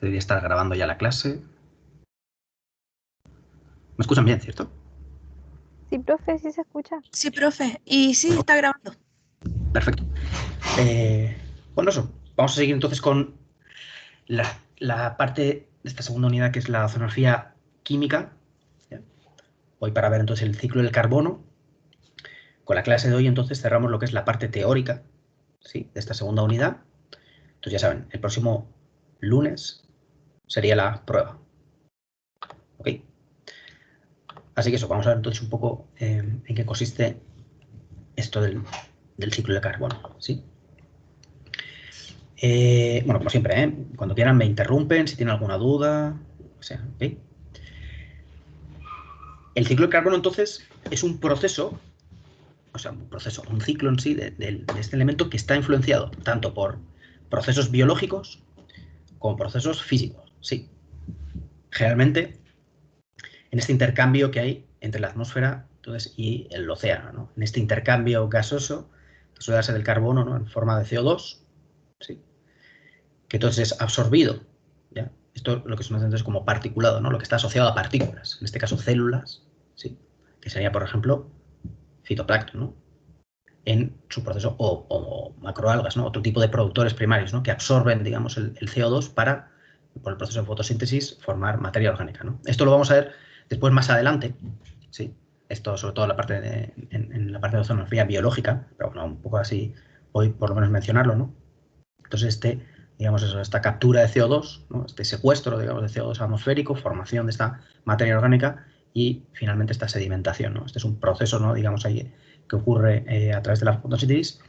Debería estar grabando ya la clase. ¿Me escuchan bien, cierto? Sí, profe, sí se escucha. Sí, profe. Y sí, está grabando. Perfecto. Bueno, eso. Vamos a seguir entonces con la parte de esta segunda unidad, que es la oceanografía química. ¿Ya? Hoy para ver entonces el ciclo del carbono. Con la clase de hoy entonces cerramos lo que es la parte teórica, ¿sí?, de esta segunda unidad. Entonces ya saben, el próximo lunes sería la prueba. ¿Ok? Así que eso, vamos a ver entonces un poco en qué consiste esto del ciclo del carbono, ¿sí? Bueno, como siempre, cuando quieran me interrumpen si tienen alguna duda, o sea, ¿ok? El ciclo del carbono entonces es un proceso, o sea, un ciclo en sí de este elemento que está influenciado tanto por procesos biológicos como procesos físicos, sí. Generalmente en este intercambio que hay entre la atmósfera entonces, y el océano, ¿no? En este intercambio gasoso que suele darse del carbono, ¿no?, en forma de CO2, ¿sí?, que entonces es absorbido, ¿ya? Esto es lo que se conoce entonces como particulado, ¿no?, lo que está asociado a partículas, en este caso células, ¿sí?, que sería, por ejemplo, fitoplancton, ¿no?, en su proceso, o macroalgas, ¿no?, otro tipo de productores primarios, ¿no?, que absorben, digamos, el CO2 para, por el proceso de fotosíntesis, formar materia orgánica, ¿no? Esto lo vamos a ver después más adelante, ¿sí? Esto sobre todo en la parte de oceanografía biológica, pero bueno, un poco así, hoy por lo menos mencionarlo, ¿no? Entonces digamos eso, esta captura de CO2, ¿no?, este secuestro, digamos, de CO2 atmosférico, formación de esta materia orgánica y finalmente esta sedimentación, ¿no? Este es un proceso, ¿no?, digamos ahí, que ocurre a través de la fotosíntesis,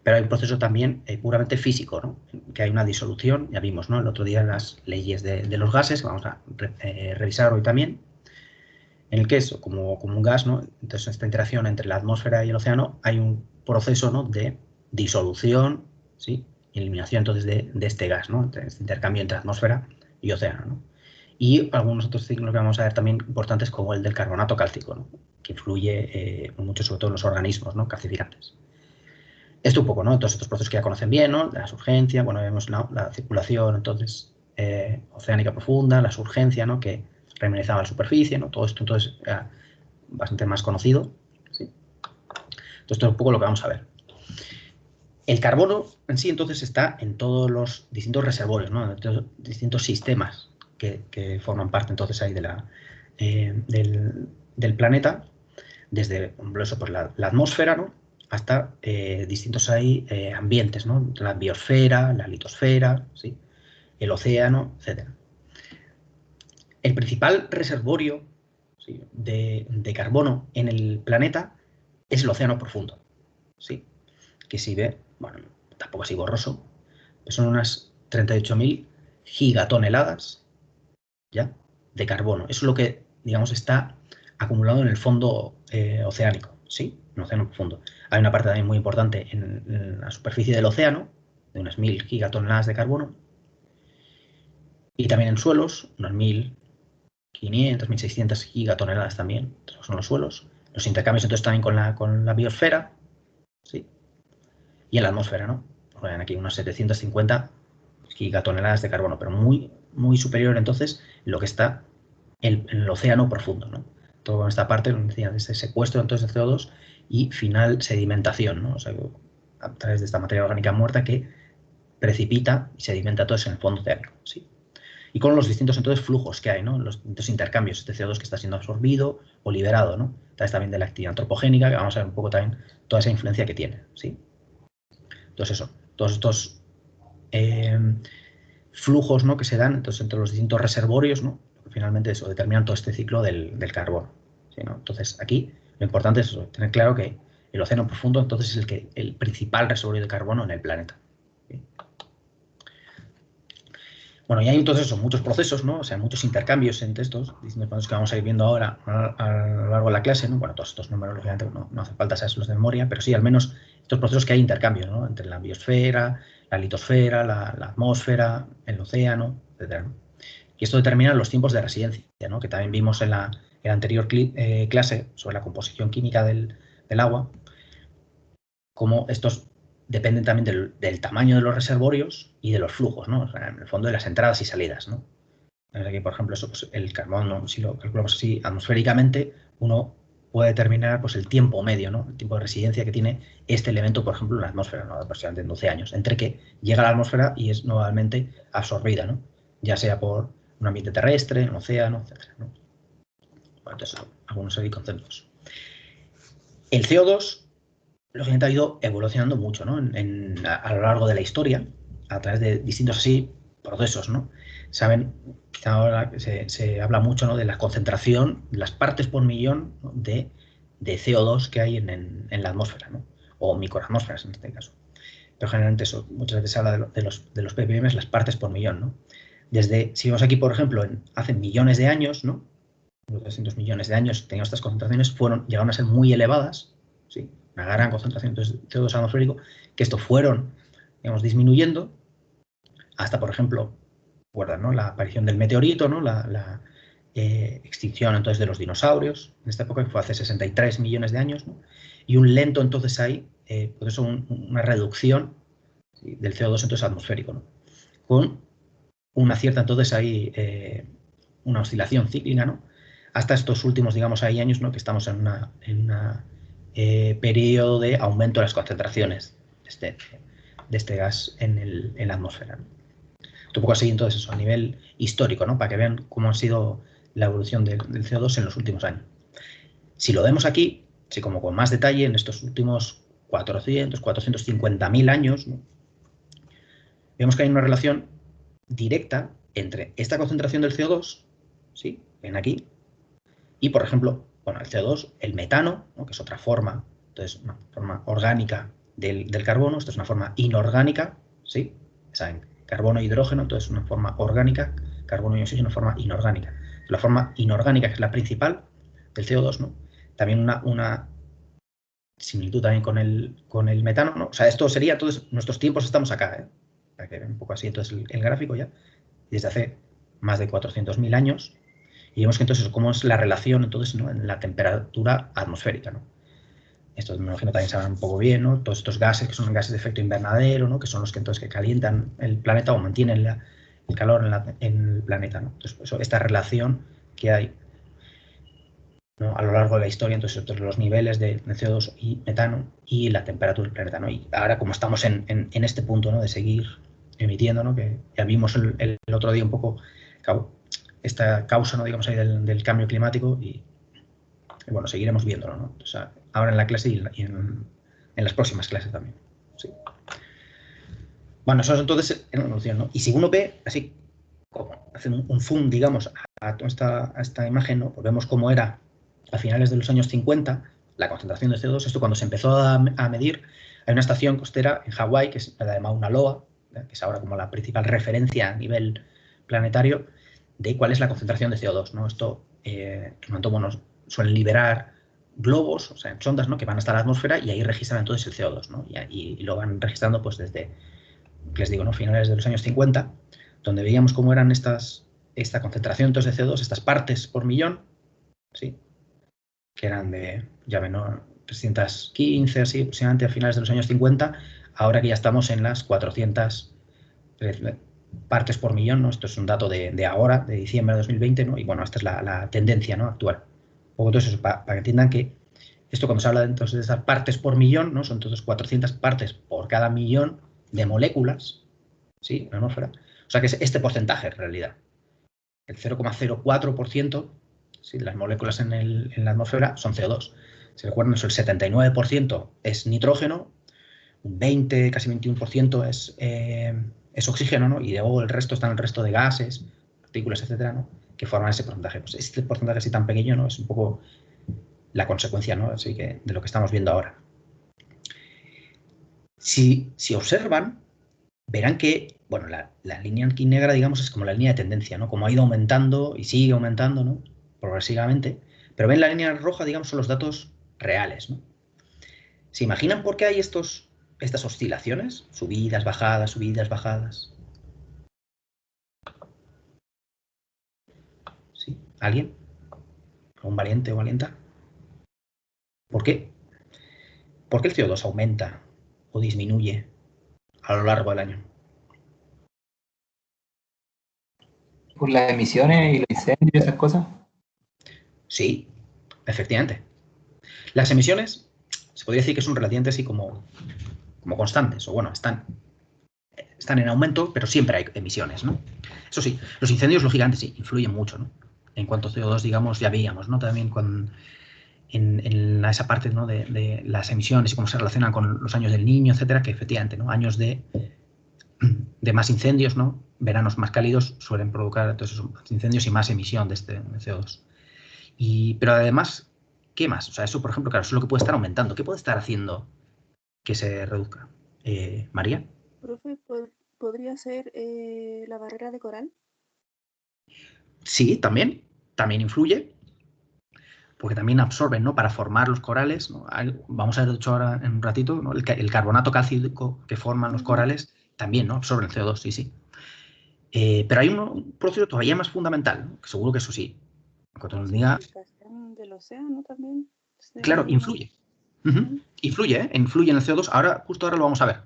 pero hay un proceso también puramente físico, ¿no?, que hay una disolución, ya vimos, ¿no?, el otro día las leyes de los gases, que vamos a revisar hoy también, en el que es como un gas, ¿no? Entonces, en esta interacción entre la atmósfera y el océano hay un proceso, ¿no?, de disolución, ¿sí?, y eliminación entonces de este gas, ¿no?, este intercambio entre atmósfera y océano, ¿no? Y algunos otros ciclos que vamos a ver también importantes, como el del carbonato cálcico, ¿no?, que influye mucho sobre todo en los organismos, ¿no?, calcificantes. Esto un poco, ¿no?, todos estos procesos que ya conocen bien, ¿no?, de la surgencia, bueno, vemos, ¿no?, la circulación entonces oceánica profunda, la surgencia, ¿no?, que remineralizaba la superficie, ¿no?, todo esto entonces era bastante más conocido, ¿sí? Entonces esto es un poco lo que vamos a ver. El carbono en sí entonces está en todos los distintos reservorios, ¿no?, en todos los distintos sistemas que forman parte entonces ahí del planeta, desde eso, pues la atmósfera, ¿no?, hasta distintos ahí, ambientes, ¿no?, la biosfera, la litosfera, ¿sí?, el océano, etc. El principal reservorio, ¿sí?, de carbono en el planeta es el océano profundo, ¿sí?, que si ve, bueno, tampoco así borroso, pues son unas 38.000 gigatoneladas, ¿ya?, de carbono. Eso es lo que, digamos, está acumulado en el fondo oceánico, ¿sí?, en el océano profundo. Hay una parte también muy importante en la superficie del océano, de unas 1.000 gigatoneladas de carbono, y también en suelos, unas 1.500, 1.600 gigatoneladas también, son los suelos. Los intercambios entonces también con la biosfera, ¿sí?, y en la atmósfera, ¿no? Pues ven aquí unas 750 gigatoneladas de carbono, pero muy, muy superior entonces lo que está en el océano profundo, ¿no? Toda esta parte, como decía, de ese secuestro entonces de CO2 y final sedimentación, ¿no? O sea, a través de esta materia orgánica muerta que precipita y sedimenta todo eso en el fondo oceánico, ¿sí? Y con los distintos entonces flujos que hay, ¿no?, los distintos intercambios de CO2 que está siendo absorbido o liberado, ¿no? A través también de la actividad antropogénica, que vamos a ver un poco también toda esa influencia que tiene, ¿sí? Entonces eso, todos estos flujos, ¿no?, que se dan entonces entre los distintos reservorios, ¿no?, que finalmente eso determinan todo este ciclo del carbono, ¿sí, no? Entonces aquí lo importante es eso, tener claro que el océano profundo entonces es el principal reservorio de carbono en el planeta, ¿sí? Bueno, y hay entonces eso, muchos procesos, ¿no?, o sea, muchos intercambios entre estos distintos procesos que vamos a ir viendo ahora a lo largo de la clase, ¿no? Bueno, todos estos números, lógicamente, no hace falta saberlos de memoria, pero sí, al menos estos procesos que hay intercambios, ¿no?, entre la biosfera, la litosfera, la atmósfera, el océano, etc. Y esto determina los tiempos de residencia, ¿no?, que también vimos en la anterior clase sobre la composición química del agua, cómo estos dependen también del tamaño de los reservorios y de los flujos, ¿no? O sea, en el fondo de las entradas y salidas, ¿no? Aquí, por ejemplo, eso, pues, el carbón, ¿no? Si lo calculamos así atmosféricamente, uno puede determinar pues, el tiempo medio, ¿no? El tiempo de residencia que tiene este elemento, por ejemplo, en la atmósfera, ¿no? Aproximadamente en 12 años, entre que llega a la atmósfera y es nuevamente absorbida, ¿no? Ya sea por un ambiente terrestre, un océano, etc., ¿no? Bueno, entonces, algunos ahí conceptos. El CO2, lógicamente, ha ido evolucionando mucho, ¿no? A lo largo de la historia, a través de distintos así procesos, ¿no? Saben, quizá ahora se habla mucho, ¿no?, de la concentración, las partes por millón, ¿no?, de CO2 que hay en la atmósfera, ¿no? O microatmósferas en este caso. Pero generalmente eso, muchas veces se habla de los ppm, las partes por millón, ¿no? Si vemos aquí, por ejemplo, hace millones de años, ¿no?, unos 200 millones de años, teníamos estas concentraciones, llegaron a ser muy elevadas, ¿sí?, una gran concentración de CO2 atmosférico, que esto fueron, digamos, disminuyendo hasta, por ejemplo, recuerdan, ¿no?, la aparición del meteorito, ¿no?, la extinción entonces de los dinosaurios, en esta época que fue hace 63 millones de años, ¿no?, y un lento entonces ahí, por eso una reducción, ¿sí?, del CO2 entonces atmosférico, ¿no?, con una cierta entonces ahí una oscilación cíclica, ¿no?, hasta estos últimos, digamos, ahí años, ¿no?, que estamos en una periodo de aumento de las concentraciones de este gas en la atmósfera, ¿no? Un poco así, entonces, eso, a nivel histórico, ¿no?, para que vean cómo ha sido la evolución del CO2 en los últimos años. Si lo vemos aquí, sí, como con más detalle, en estos últimos 450.000 años, ¿no?, vemos que hay una relación directa entre esta concentración del CO2, ¿sí?, ven aquí, y, por ejemplo, bueno, el CO2, el metano, ¿no?, que es otra forma, entonces, una forma orgánica del carbono, esto es una forma inorgánica, ¿sí? ¿Saben? Carbono e hidrógeno, entonces una forma orgánica, carbono y oxígeno, una forma inorgánica. La forma inorgánica, que es la principal del CO2, ¿no?, también una similitud también con el metano, ¿no? O sea, esto sería, entonces, nuestros tiempos estamos acá, ¿eh?, para que vean un poco así, entonces, el gráfico ya, desde hace más de 400.000 años, y vemos que entonces, cómo es la relación, entonces, ¿no?, en la temperatura atmosférica, ¿no? Esto me imagino también saben un poco bien, ¿no?, todos estos gases que son gases de efecto invernadero, ¿no?, que son los que entonces que calientan el planeta o mantienen el calor en el planeta, ¿no? Entonces, esta relación que hay, ¿no?, a lo largo de la historia, entonces, los niveles de CO2 y metano y la temperatura del planeta, ¿no? Y ahora, como estamos en este punto, ¿no?, de seguir emitiendo, ¿no?, que ya vimos el otro día un poco esta causa, ¿no?, digamos ahí del cambio climático, y bueno, seguiremos viéndolo, ¿no? O sea, ahora en la clase y en las próximas clases también. Sí. Bueno, eso es entonces en evolución, ¿no? Y si uno ve, así, como hace un zoom, digamos, a esta imagen, ¿no?, pues vemos cómo era a finales de los años 50 la concentración de CO2. Esto, cuando se empezó a medir, hay una estación costera en Hawái, que es la de Mauna Loa, que es ahora como la principal referencia a nivel planetario de cuál es la concentración de CO2, ¿no? Esto, bueno, suelen liberar globos, o sea, en sondas, ¿no?, que van hasta la atmósfera, y ahí registran entonces el CO2, ¿no? Y lo van registrando pues desde, les digo, ¿no?, finales de los años 50, donde veíamos cómo eran esta concentración entonces de CO2, estas partes por millón, ¿sí?, que eran de, ya ven, ¿no?, 315, así, aproximadamente a finales de los años 50, ahora que ya estamos en las 400 partes por millón, ¿no? Esto es un dato de ahora, de diciembre de 2020, ¿no? Y bueno, esta es la tendencia, ¿no?, actual. Un poco todo eso, para que entiendan que esto, cuando se habla entonces de estas partes por millón, ¿no?, son entonces 400 partes por cada millón de moléculas, ¿sí?, en la atmósfera. O sea, que es este porcentaje en realidad. El 0,04%, ¿sí?, de las moléculas en la atmósfera son CO2. Si recuerdan eso, el 79% es nitrógeno, un 20, casi 21% es oxígeno, ¿no?, y luego el resto están el resto de gases, partículas, etcétera, ¿no?, que forman ese porcentaje. Pues este porcentaje así tan pequeño, ¿no?, es un poco la consecuencia, ¿no?, así que de lo que estamos viendo ahora. Si observan, verán que, bueno, la línea aquí negra, digamos, es como la línea de tendencia, ¿no?, como ha ido aumentando y sigue aumentando, ¿no?, progresivamente. Pero ven, la línea roja, digamos, son los datos reales, ¿no? ¿Se imaginan por qué hay estas oscilaciones? Subidas, bajadas, subidas, bajadas. ¿Sí? ¿Alguien? ¿Un valiente o valienta? ¿Por qué? ¿Por qué el CO2 aumenta o disminuye a lo largo del año? Por las emisiones y los incendios y esas cosas. Sí, efectivamente. Las emisiones se podría decir que son relativamente así como constantes, o bueno, están en aumento, pero siempre hay emisiones, ¿no? Eso sí, los incendios, lógicamente, sí, influyen mucho, ¿no? En cuanto a CO2, digamos, ya veíamos, ¿no? También en esa parte, ¿no? de las emisiones y cómo se relacionan con los años del niño, etcétera, que efectivamente, ¿no? Años de más incendios, ¿no? Veranos más cálidos suelen provocar todos esos incendios y más emisión de CO2. Pero además, ¿qué más? O sea, eso, por ejemplo, claro, eso es lo que puede estar aumentando. ¿Qué puede estar haciendo que se reduzca? María. Profe, ¿podría ser la barrera de coral? Sí, también influye, porque también absorben, ¿no? Para formar los corales, ¿no? Vamos a ver, de hecho, ahora en un ratito, ¿no? El carbonato cálcico que forman los corales también, ¿no? Absorben el CO2, sí. Pero hay un proceso todavía más fundamental, ¿no? Que seguro que eso sí. Cuando nos diga... del océano también. Claro, influye. Influye, ¿eh? Influye en el CO2. Justo ahora lo vamos a ver.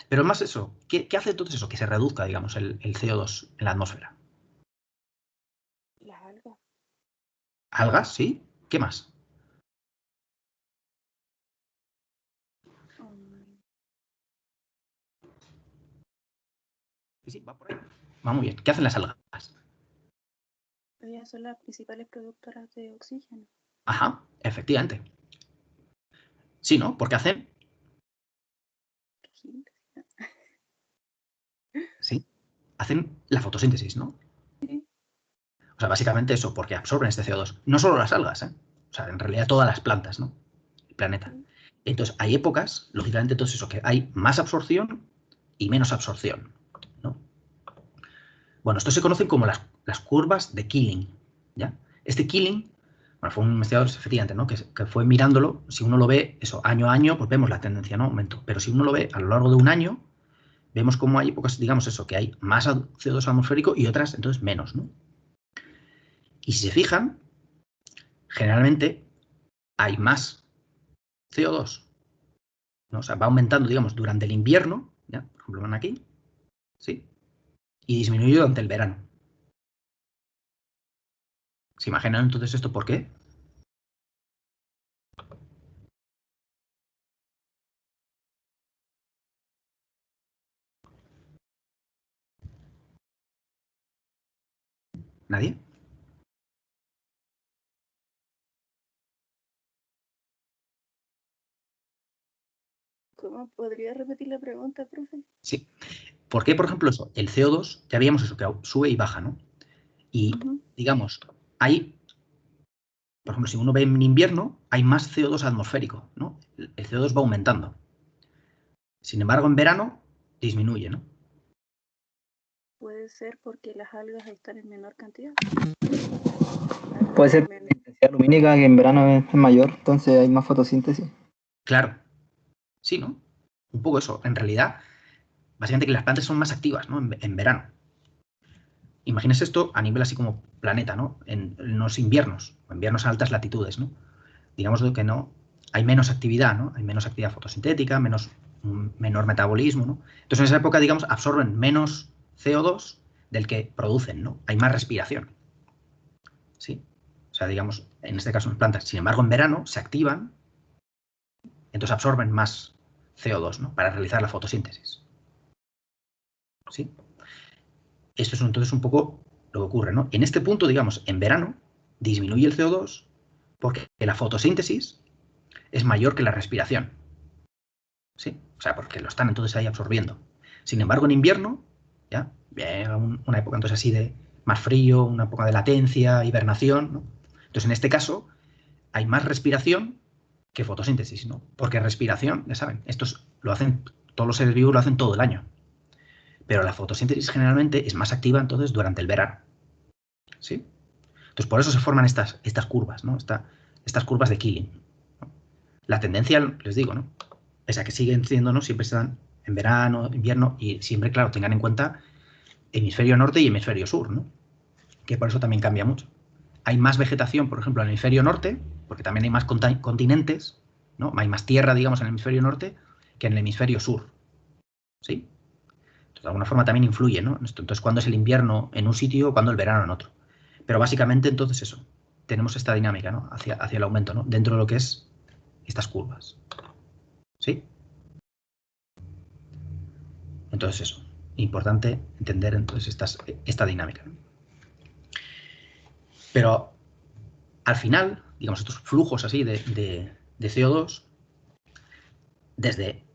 Pero más eso, ¿qué hace entonces eso? Que se reduzca, digamos, el CO2 en la atmósfera. Las algas. ¿Algas? Sí. ¿Qué más? Sí, va por ahí. Va muy bien. ¿Qué hacen las algas? Ellas son las principales productoras de oxígeno. Ajá, efectivamente. Sí, ¿no? Porque hacen... Sí. Hacen la fotosíntesis, ¿no? Sí. O sea, básicamente eso, porque absorben este CO2. No solo las algas, ¿eh? O sea, en realidad todas las plantas, ¿no? El planeta. Entonces, hay épocas, lógicamente, todo eso, que hay más absorción y menos absorción, ¿no? Bueno, esto se conocen como las curvas de Killing, ¿ya? Este Killing, bueno, fue un investigador, efectivamente, ¿no? Que fue mirándolo, si uno lo ve, eso, año a año, pues vemos la tendencia, ¿no? Aumento. Pero si uno lo ve a lo largo de un año, vemos cómo hay épocas, digamos eso, que hay más CO2 atmosférico y otras, entonces, menos, ¿no? Y si se fijan, generalmente hay más CO2, ¿no? O sea, va aumentando, digamos, durante el invierno, ¿ya? Por ejemplo, van aquí, ¿sí? Y disminuye durante el verano. ¿Se imaginan entonces esto por qué? ¿Nadie? ¿Cómo podría repetir la pregunta, profe? Sí. ¿Por qué, por ejemplo, eso? El CO2, ya veíamos eso, que sube y baja, ¿no? Y, digamos, hay, por ejemplo, si uno ve en invierno, hay más CO2 atmosférico, ¿no? El CO2 va aumentando. Sin embargo, en verano, disminuye, ¿no? Puede ser porque las algas están en menor cantidad. Puede ser la intensidad lumínica, que en verano es mayor, entonces hay más fotosíntesis. Claro. Sí, ¿no? Un poco eso. En realidad, básicamente que las plantas son más activas, ¿no? En verano. Imagínese esto a nivel así como planeta, ¿no? En los inviernos, o inviernos a altas latitudes, ¿no? Digamos que no, hay menos actividad, ¿no? Hay menos actividad fotosintética, menor metabolismo, ¿no? Entonces en esa época, digamos, absorben menos CO2 del que producen, ¿no? Hay más respiración. ¿Sí? O sea, digamos, en este caso en plantas. Sin embargo, en verano se activan, entonces absorben más CO2, ¿no? Para realizar la fotosíntesis. ¿Sí? Esto es entonces un poco lo que ocurre, ¿no? En este punto, digamos, en verano, disminuye el CO2 porque la fotosíntesis es mayor que la respiración. ¿Sí? O sea, porque lo están entonces ahí absorbiendo. Sin embargo, en invierno, ya, una época entonces así de más frío, una época de latencia, hibernación, ¿no? Entonces, en este caso, hay más respiración que fotosíntesis, ¿no? Porque respiración, ya saben, lo hacen, todos los seres vivos lo hacen todo el año. Pero la fotosíntesis generalmente es más activa entonces durante el verano. ¿Sí? Entonces, por eso se forman estas curvas, ¿no? Estas curvas de Killing, ¿no? La tendencia, les digo, ¿no? Pese a que siguen siendo, ¿no? Siempre se dan en verano, invierno, y siempre, claro, tengan en cuenta hemisferio norte y hemisferio sur, ¿no? Que por eso también cambia mucho. Hay más vegetación, por ejemplo, en el hemisferio norte, porque también hay más continentes, ¿no? Hay más tierra, digamos, en el hemisferio norte, que en el hemisferio sur. ¿Sí? Entonces, de alguna forma también influye, ¿no? Entonces, cuándo es el invierno en un sitio o cuándo el verano en otro. Pero básicamente, entonces, eso. Tenemos esta dinámica, ¿no? Hacia el aumento, ¿no? Dentro de lo que es estas curvas. ¿Sí? Entonces, eso. Importante entender entonces esta dinámica. Pero al final, digamos, estos flujos así de CO2, desde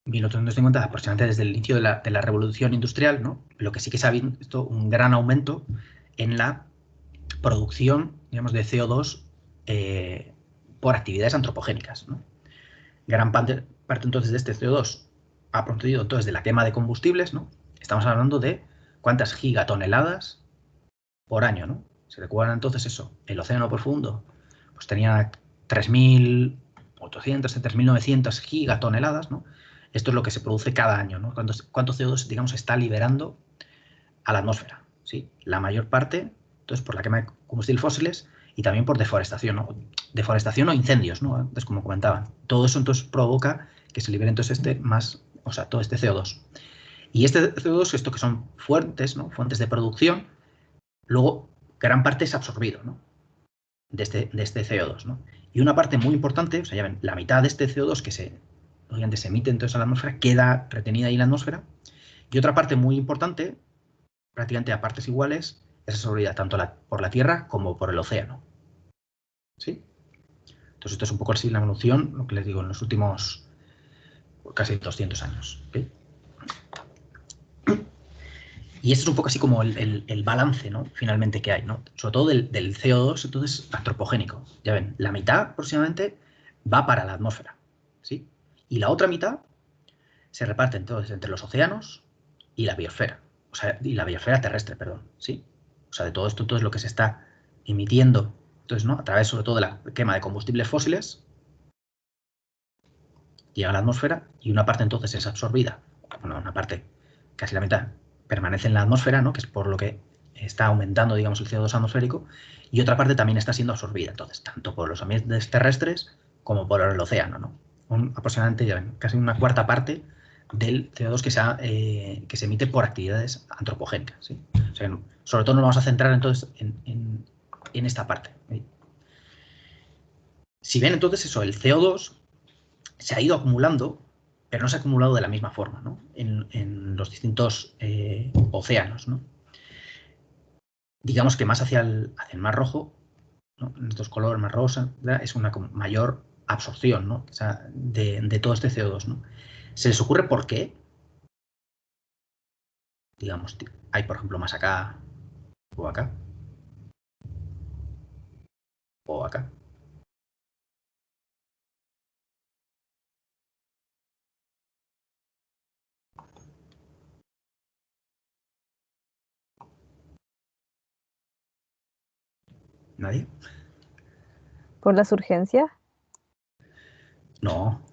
1850, aproximadamente desde el inicio de la revolución industrial, ¿no? Lo que sí que se ha visto un gran aumento en la producción, digamos, de CO2 por actividades antropogénicas, ¿no? Gran parte entonces de este CO2 ha procedido entonces de la quema de combustibles, ¿no? Estamos hablando de cuántas gigatoneladas por año, ¿no? ¿Se recuerdan entonces eso? El océano profundo pues tenía 3.800, 3.900 gigatoneladas, ¿no? Esto es lo que se produce cada año, ¿no? ¿Cuánto CO2, digamos, se está liberando a la atmósfera? ¿Sí? La mayor parte, entonces, por la quema de combustibles fósiles y también por deforestación, ¿no? Deforestación o incendios, ¿no? Antes, como comentaban. Todo eso entonces provoca que se libere entonces todo este CO2. Y este CO2, esto que son fuentes, ¿no? Fuentes de producción, luego gran parte es absorbido, ¿no? de este CO2, ¿no? Y una parte muy importante, o sea, ya ven, la mitad de este CO2 que obviamente se emite entonces a la atmósfera queda retenida ahí en la atmósfera, y otra parte muy importante, prácticamente a partes iguales, es absorbida tanto por la Tierra como por el océano. ¿Sí? Entonces esto es un poco así la evolución, lo que les digo, en los últimos casi 200 años. ¿Sí? Y este es un poco así como el balance, ¿no? Finalmente que hay, ¿no? Sobre todo del CO2, entonces, antropogénico. Ya ven, la mitad aproximadamente va para la atmósfera, ¿sí? Y la otra mitad se reparte entonces entre los océanos y la biosfera. O sea, y la biosfera terrestre, perdón, ¿sí? O sea, de todo esto, todo es lo que se está emitiendo, entonces, ¿no? A través, sobre todo, de la quema de combustibles fósiles, llega a la atmósfera y una parte entonces es absorbida, bueno, una parte, casi la mitad, permanece en la atmósfera, ¿no? Que es por lo que está aumentando, digamos, el CO2 atmosférico, y otra parte también está siendo absorbida, entonces, tanto por los ambientes terrestres como por el océano, ¿no? Aproximadamente ya ven, casi una cuarta parte del CO2 que se emite por actividades antropogénicas, ¿sí? O sea, sobre todo nos vamos a centrar entonces en esta parte, ¿sí? Si ven entonces eso, el CO2 se ha ido acumulando, pero no se ha acumulado de la misma forma, ¿no? En los distintos océanos, ¿no? Digamos que más hacia el Mar Rojo, ¿no? En estos colores más rosa, ¿verdad? Es una mayor absorción, ¿no? O sea, de todo este CO2, ¿no? ¿Se les ocurre por qué? Digamos, hay por ejemplo más acá, o acá, o acá. ¿Nadie? ¿Por las urgencias? No.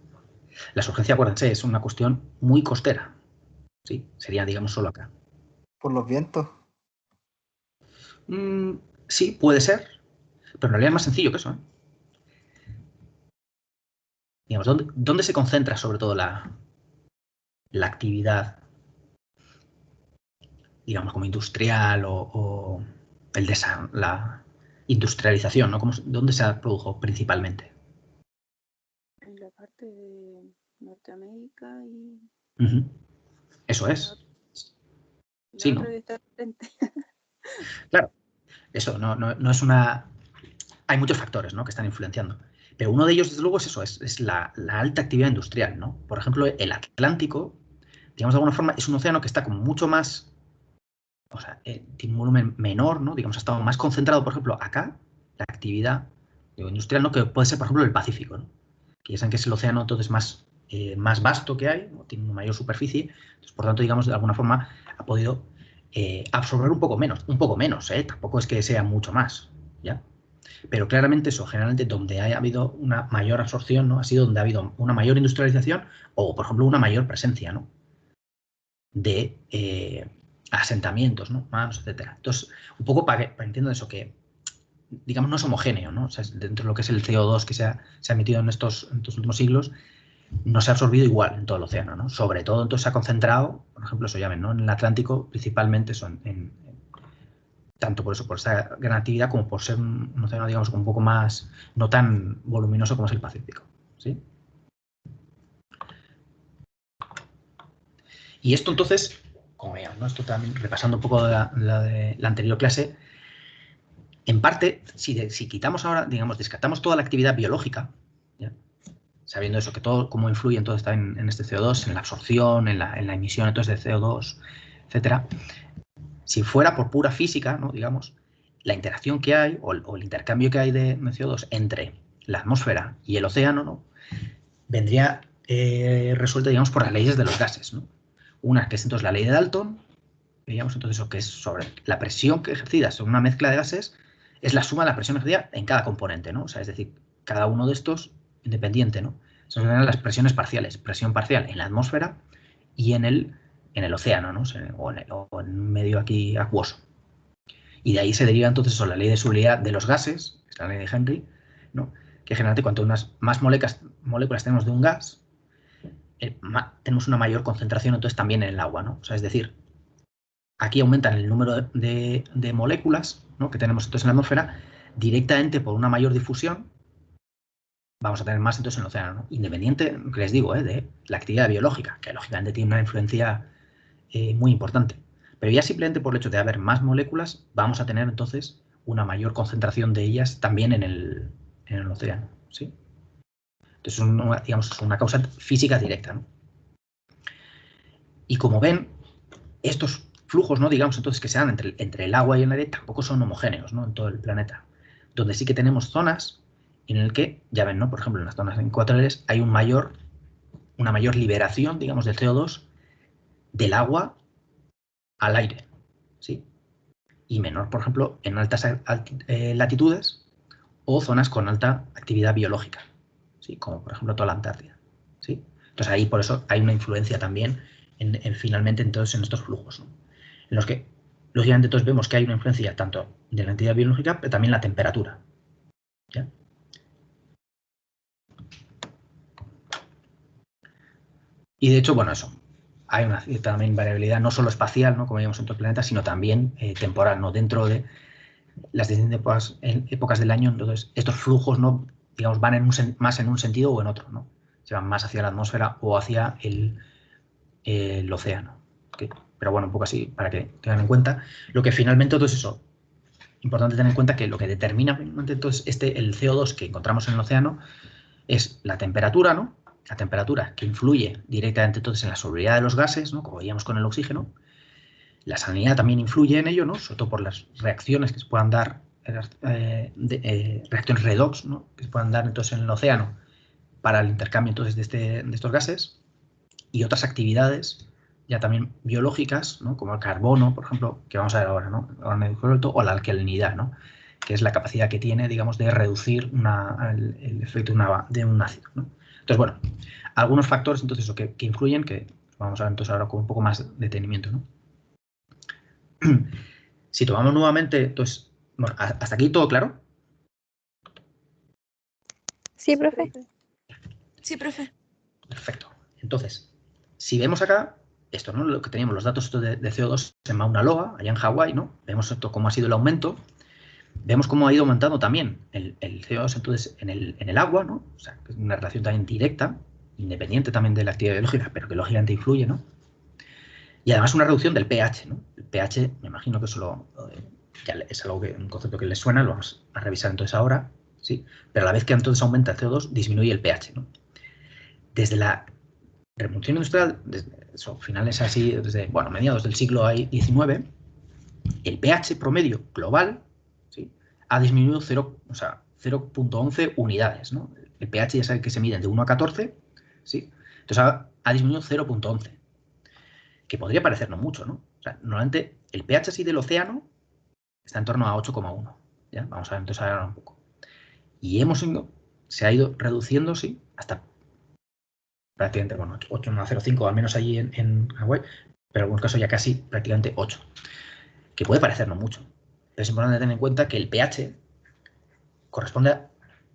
La surgencia, acuérdense, es una cuestión muy costera. ¿Sí? Sería, digamos, solo acá. Por los vientos. Sí, puede ser, pero en realidad es más sencillo que eso, ¿eh? Digamos, ¿dónde se concentra sobre todo la actividad, digamos, como industrial o la industrialización, ¿no? ¿Dónde se produjo principalmente? En la parte de Norteamérica y Eso es. la Sí, otra ¿no? que está frente. Claro, eso no es una... Hay muchos factores, ¿no? Que están influenciando. Pero uno de ellos, desde luego, es eso, es la alta actividad industrial, ¿no? Por ejemplo, el Atlántico, digamos, de alguna forma, es un océano que está como mucho más, o sea, tiene un volumen menor, ¿no? Digamos, ha estado más concentrado, por ejemplo, acá, la actividad industrial, ¿no? Que puede ser, por ejemplo, el Pacífico, ¿no? Que ya saben que es el océano entonces más vasto que hay, ¿no? Tiene una mayor superficie, entonces, por tanto, digamos, de alguna forma ha podido absorber un poco menos, ¿eh? Tampoco es que sea mucho más, ¿ya? Pero claramente eso, generalmente donde haya habido una mayor absorción, ¿no? Ha sido donde ha habido una mayor industrialización o, por ejemplo, una mayor presencia, ¿no? De asentamientos, ¿no? Humanos, etcétera. Entonces, un poco para que entiendan eso, que digamos no es homogéneo, ¿no? O sea, dentro de lo que es el CO2 que se ha emitido en estos últimos siglos, no se ha absorbido igual en todo el océano, ¿no? Sobre todo, entonces se ha concentrado, por ejemplo, eso ya ven, ¿no? En el Atlántico, principalmente son tanto por eso, por esta gran actividad, como por ser un océano, digamos, un poco más, no tan voluminoso como es el Pacífico, ¿sí? Y esto entonces, como vean, ¿no? Esto también, repasando un poco de la anterior clase, en parte, si quitamos ahora, digamos, descartamos toda la actividad biológica, ¿ya? Sabiendo eso, que todo, cómo influye en todo está en este CO2, en la absorción, en la emisión entonces de CO2, etcétera. Si fuera por pura física, ¿no? Digamos, la interacción que hay o el intercambio que hay de CO2 entre la atmósfera y el océano, ¿no? Vendría resuelta, digamos, por las leyes de los gases, ¿no? Una que es entonces la ley de Dalton, digamos, entonces eso que es sobre la presión que ejercida sobre una mezcla de gases es la suma de la presión ejercida en cada componente, ¿no? O sea, es decir, cada uno de estos independiente, ¿no? Esas son las presiones parciales, presión parcial en la atmósfera y en el océano, ¿no? O en un medio aquí acuoso. Y de ahí se deriva entonces la ley de solubilidad de los gases, que es la ley de Henry, ¿no? Que generalmente cuanto más moléculas tenemos de un gas, tenemos una mayor concentración entonces también en el agua, ¿no? O sea, es decir, aquí aumentan el número de moléculas, ¿no? Que tenemos entonces en la atmósfera directamente por una mayor difusión. Vamos a tener más entonces en el océano, ¿no? Independiente, que les digo, de la actividad biológica, que lógicamente tiene una influencia muy importante. Pero ya simplemente por el hecho de haber más moléculas, vamos a tener entonces una mayor concentración de ellas también en el océano, ¿sí? Entonces, digamos, es una causa física directa, ¿no? Y como ven, estos flujos, ¿no? Digamos, entonces, que se dan entre el agua y el aire, tampoco son homogéneos, ¿no? En todo el planeta. Donde sí que tenemos zonas en el que, ya ven, ¿no? Por ejemplo, en las zonas ecuatoriales hay una mayor liberación, digamos, del CO2 del agua al aire, ¿sí? Y menor, por ejemplo, en altas latitudes o zonas con alta actividad biológica, ¿sí? Como por ejemplo toda la Antártida, ¿sí? Entonces ahí por eso hay una influencia también finalmente entonces en estos flujos, ¿no? En los que lógicamente entonces vemos que hay una influencia tanto de la actividad biológica, pero también la temperatura, ¿ya? Y de hecho, bueno, eso, hay una cierta también variabilidad, no solo espacial, ¿no? Como vemos en todo el planeta, sino también temporal, ¿no? Dentro de las distintas épocas del año, entonces estos flujos, ¿no? Digamos, van más en un sentido o en otro, ¿no? Se van más hacia la atmósfera o hacia el océano. ¿Okay? Pero bueno, un poco así para que tengan en cuenta. Lo que finalmente, entonces eso, importante tener en cuenta que lo que determina finalmente entonces el CO2 que encontramos en el océano es la temperatura, ¿no? La temperatura que influye directamente entonces en la solubilidad de los gases, ¿no? Como veíamos con el oxígeno. La salinidad también influye en ello, ¿no? Sobre todo por las reacciones que se puedan dar, reacciones redox, ¿no? Que se puedan dar entonces en el océano para el intercambio entonces de estos gases, y otras actividades ya también biológicas, ¿no? Como el carbono, por ejemplo, que vamos a ver ahora, ¿no? O la alcalinidad, ¿no? Que es la capacidad que tiene, digamos, de reducir el efecto de un ácido, ¿no? Entonces, bueno, algunos factores entonces que influyen, que vamos a ver entonces ahora con un poco más de detenimiento, ¿no? Si tomamos nuevamente, entonces, bueno, hasta aquí todo claro. Sí, profe. Sí, profe. Perfecto. Entonces, si vemos acá, esto, ¿no? Lo que teníamos, los datos de CO2 en Mauna Loa, allá en Hawái, ¿no? Vemos esto, cómo ha sido el aumento. Vemos cómo ha ido aumentando también el CO2 entonces en el agua, ¿no? O sea, que es una relación también directa, independiente también de la actividad biológica, pero que lógicamente influye, ¿no? Y además una reducción del pH, ¿no? El pH, me imagino que eso ya es un concepto que les suena, lo vamos a revisar entonces ahora, ¿sí? Pero a la vez que entonces aumenta el CO2, disminuye el pH, ¿no? Desde la revolución industrial, finales así, desde, bueno, mediados del siglo XIX, el pH promedio global, ¿sí? Ha disminuido 0.11 unidades, ¿no? El pH ya sabe que se mide de 1 a 14, ¿sí? Entonces ha disminuido 0.11. Que podría parecernos mucho, ¿no? O sea, normalmente el pH así del océano está en torno a 8,1. ¿Ya? Vamos a ver entonces ahora un poco. Y se ha ido reduciendo, sí, hasta prácticamente, bueno, 8,05, al menos allí en Hawái, pero en algunos casos ya casi prácticamente 8. Que puede parecernos mucho. Pero es importante tener en cuenta que el pH corresponde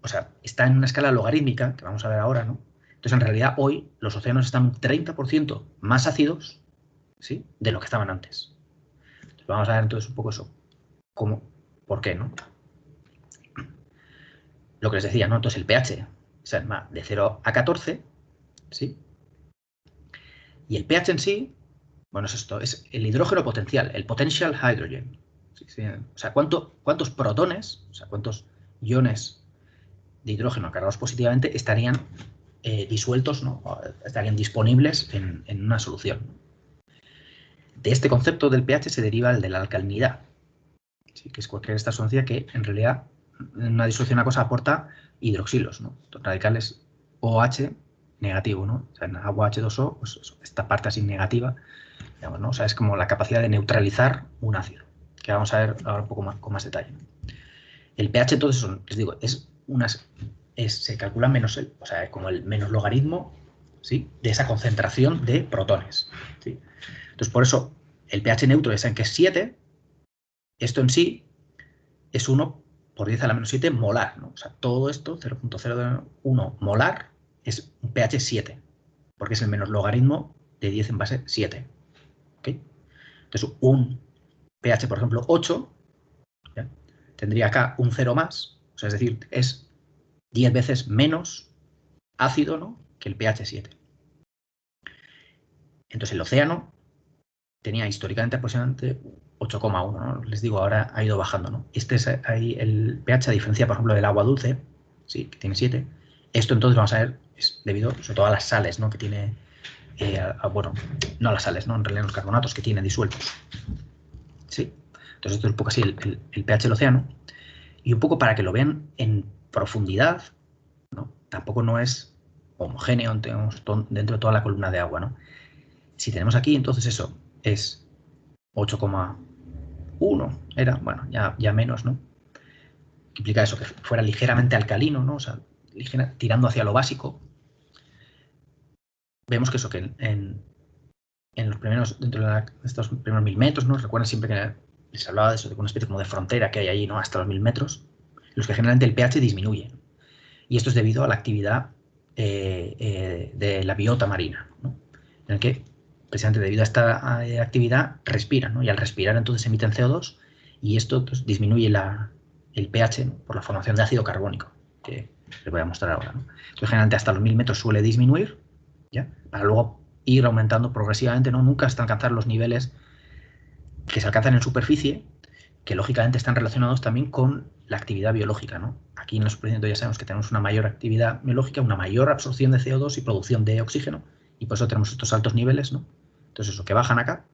o sea, está en una escala logarítmica, que vamos a ver ahora, ¿no? Entonces Entonces, en realidad, hoy los océanos están un 30% más ácidos, ¿sí?, de lo que estaban antes. Entonces, vamos a ver entonces un poco eso. ¿Cómo? ¿Por qué, no? Lo que les decía, ¿no? Entonces, el pH va de 0 a 14, ¿sí? Y el pH en sí, bueno, es esto, es el hidrógeno potencial, el potential hydrogen. ¿Sí? ¿Sí? O sea, ¿cuántos protones, o sea, cuántos iones de hidrógeno cargados positivamente estarían disueltos, ¿no?, o estarían disponibles en una solución? De este concepto del pH se deriva el de la alcalinidad, ¿sí?, que es cualquier esta sustancia que en realidad en una disolución acuosa aporta hidroxilos, ¿no?, radicales OH negativo, ¿no? O sea, en agua H2O, pues eso, esta parte así negativa, digamos, ¿no? O sea, es como la capacidad de neutralizar un ácido, que vamos a ver ahora un poco más, con más detalle. El pH, entonces, les digo, se calcula menos o sea, como el menos logaritmo, ¿sí?, de esa concentración de protones, ¿sí? Entonces, por eso, el pH neutro, ya saben que es 7, esto en sí es 1 por 10 a la menos 7 molar, ¿no? O sea, todo esto, 0.01 molar, es un pH 7, porque es el menos logaritmo de 10 en base 7. ¿Ok? Entonces, un pH, por ejemplo, 8, ¿ya?, tendría acá un 0 más, o sea, es decir, es 10 veces menos ácido, ¿no?, que el pH 7. Entonces, el océano tenía históricamente aproximadamente 8,1, ¿no? Les digo, ahora ha ido bajando, ¿no? Este es ahí el pH, a diferencia, por ejemplo, del agua dulce, ¿sí?, que tiene 7. Esto, entonces, vamos a ver, es debido sobre todo a las sales, ¿no?, que tiene, bueno, no a las sales, ¿no?, en realidad los carbonatos que tiene disueltos, ¿sí? Entonces, esto es un poco así el pH del océano. Y un poco para que lo vean en profundidad, ¿no?, tampoco no es homogéneo dentro de toda la columna de agua, ¿no? Si tenemos aquí, entonces eso es 8,1, era, bueno, ya menos, ¿no? ¿Qué implica eso? Que fuera ligeramente alcalino, ¿no? O sea, tirando hacia lo básico. Vemos que eso, que en los primeros, dentro de estos primeros 1000 metros, ¿no? Recuerden siempre que les hablaba de eso, de una especie como de frontera que hay ahí, ¿no?, hasta los 1000 metros, en los que generalmente el pH disminuye. Y esto es debido a la actividad de la biota marina, ¿no?, en el que, precisamente debido a esta actividad, respiran, ¿no?, y al respirar entonces emiten CO2 y esto, pues, disminuye el pH, ¿no?, por la formación de ácido carbónico, que les voy a mostrar ahora, ¿no? Entonces, generalmente hasta los 1000 metros suele disminuir, ¿ya?, para luego ir aumentando progresivamente, ¿no?, nunca hasta alcanzar los niveles que se alcanzan en superficie, que lógicamente están relacionados también con la actividad biológica, ¿no? Aquí en el supercimiento ya sabemos que tenemos una mayor actividad biológica, una mayor absorción de CO2 y producción de oxígeno, y por eso tenemos estos altos niveles, ¿no? Entonces, eso, que bajan acá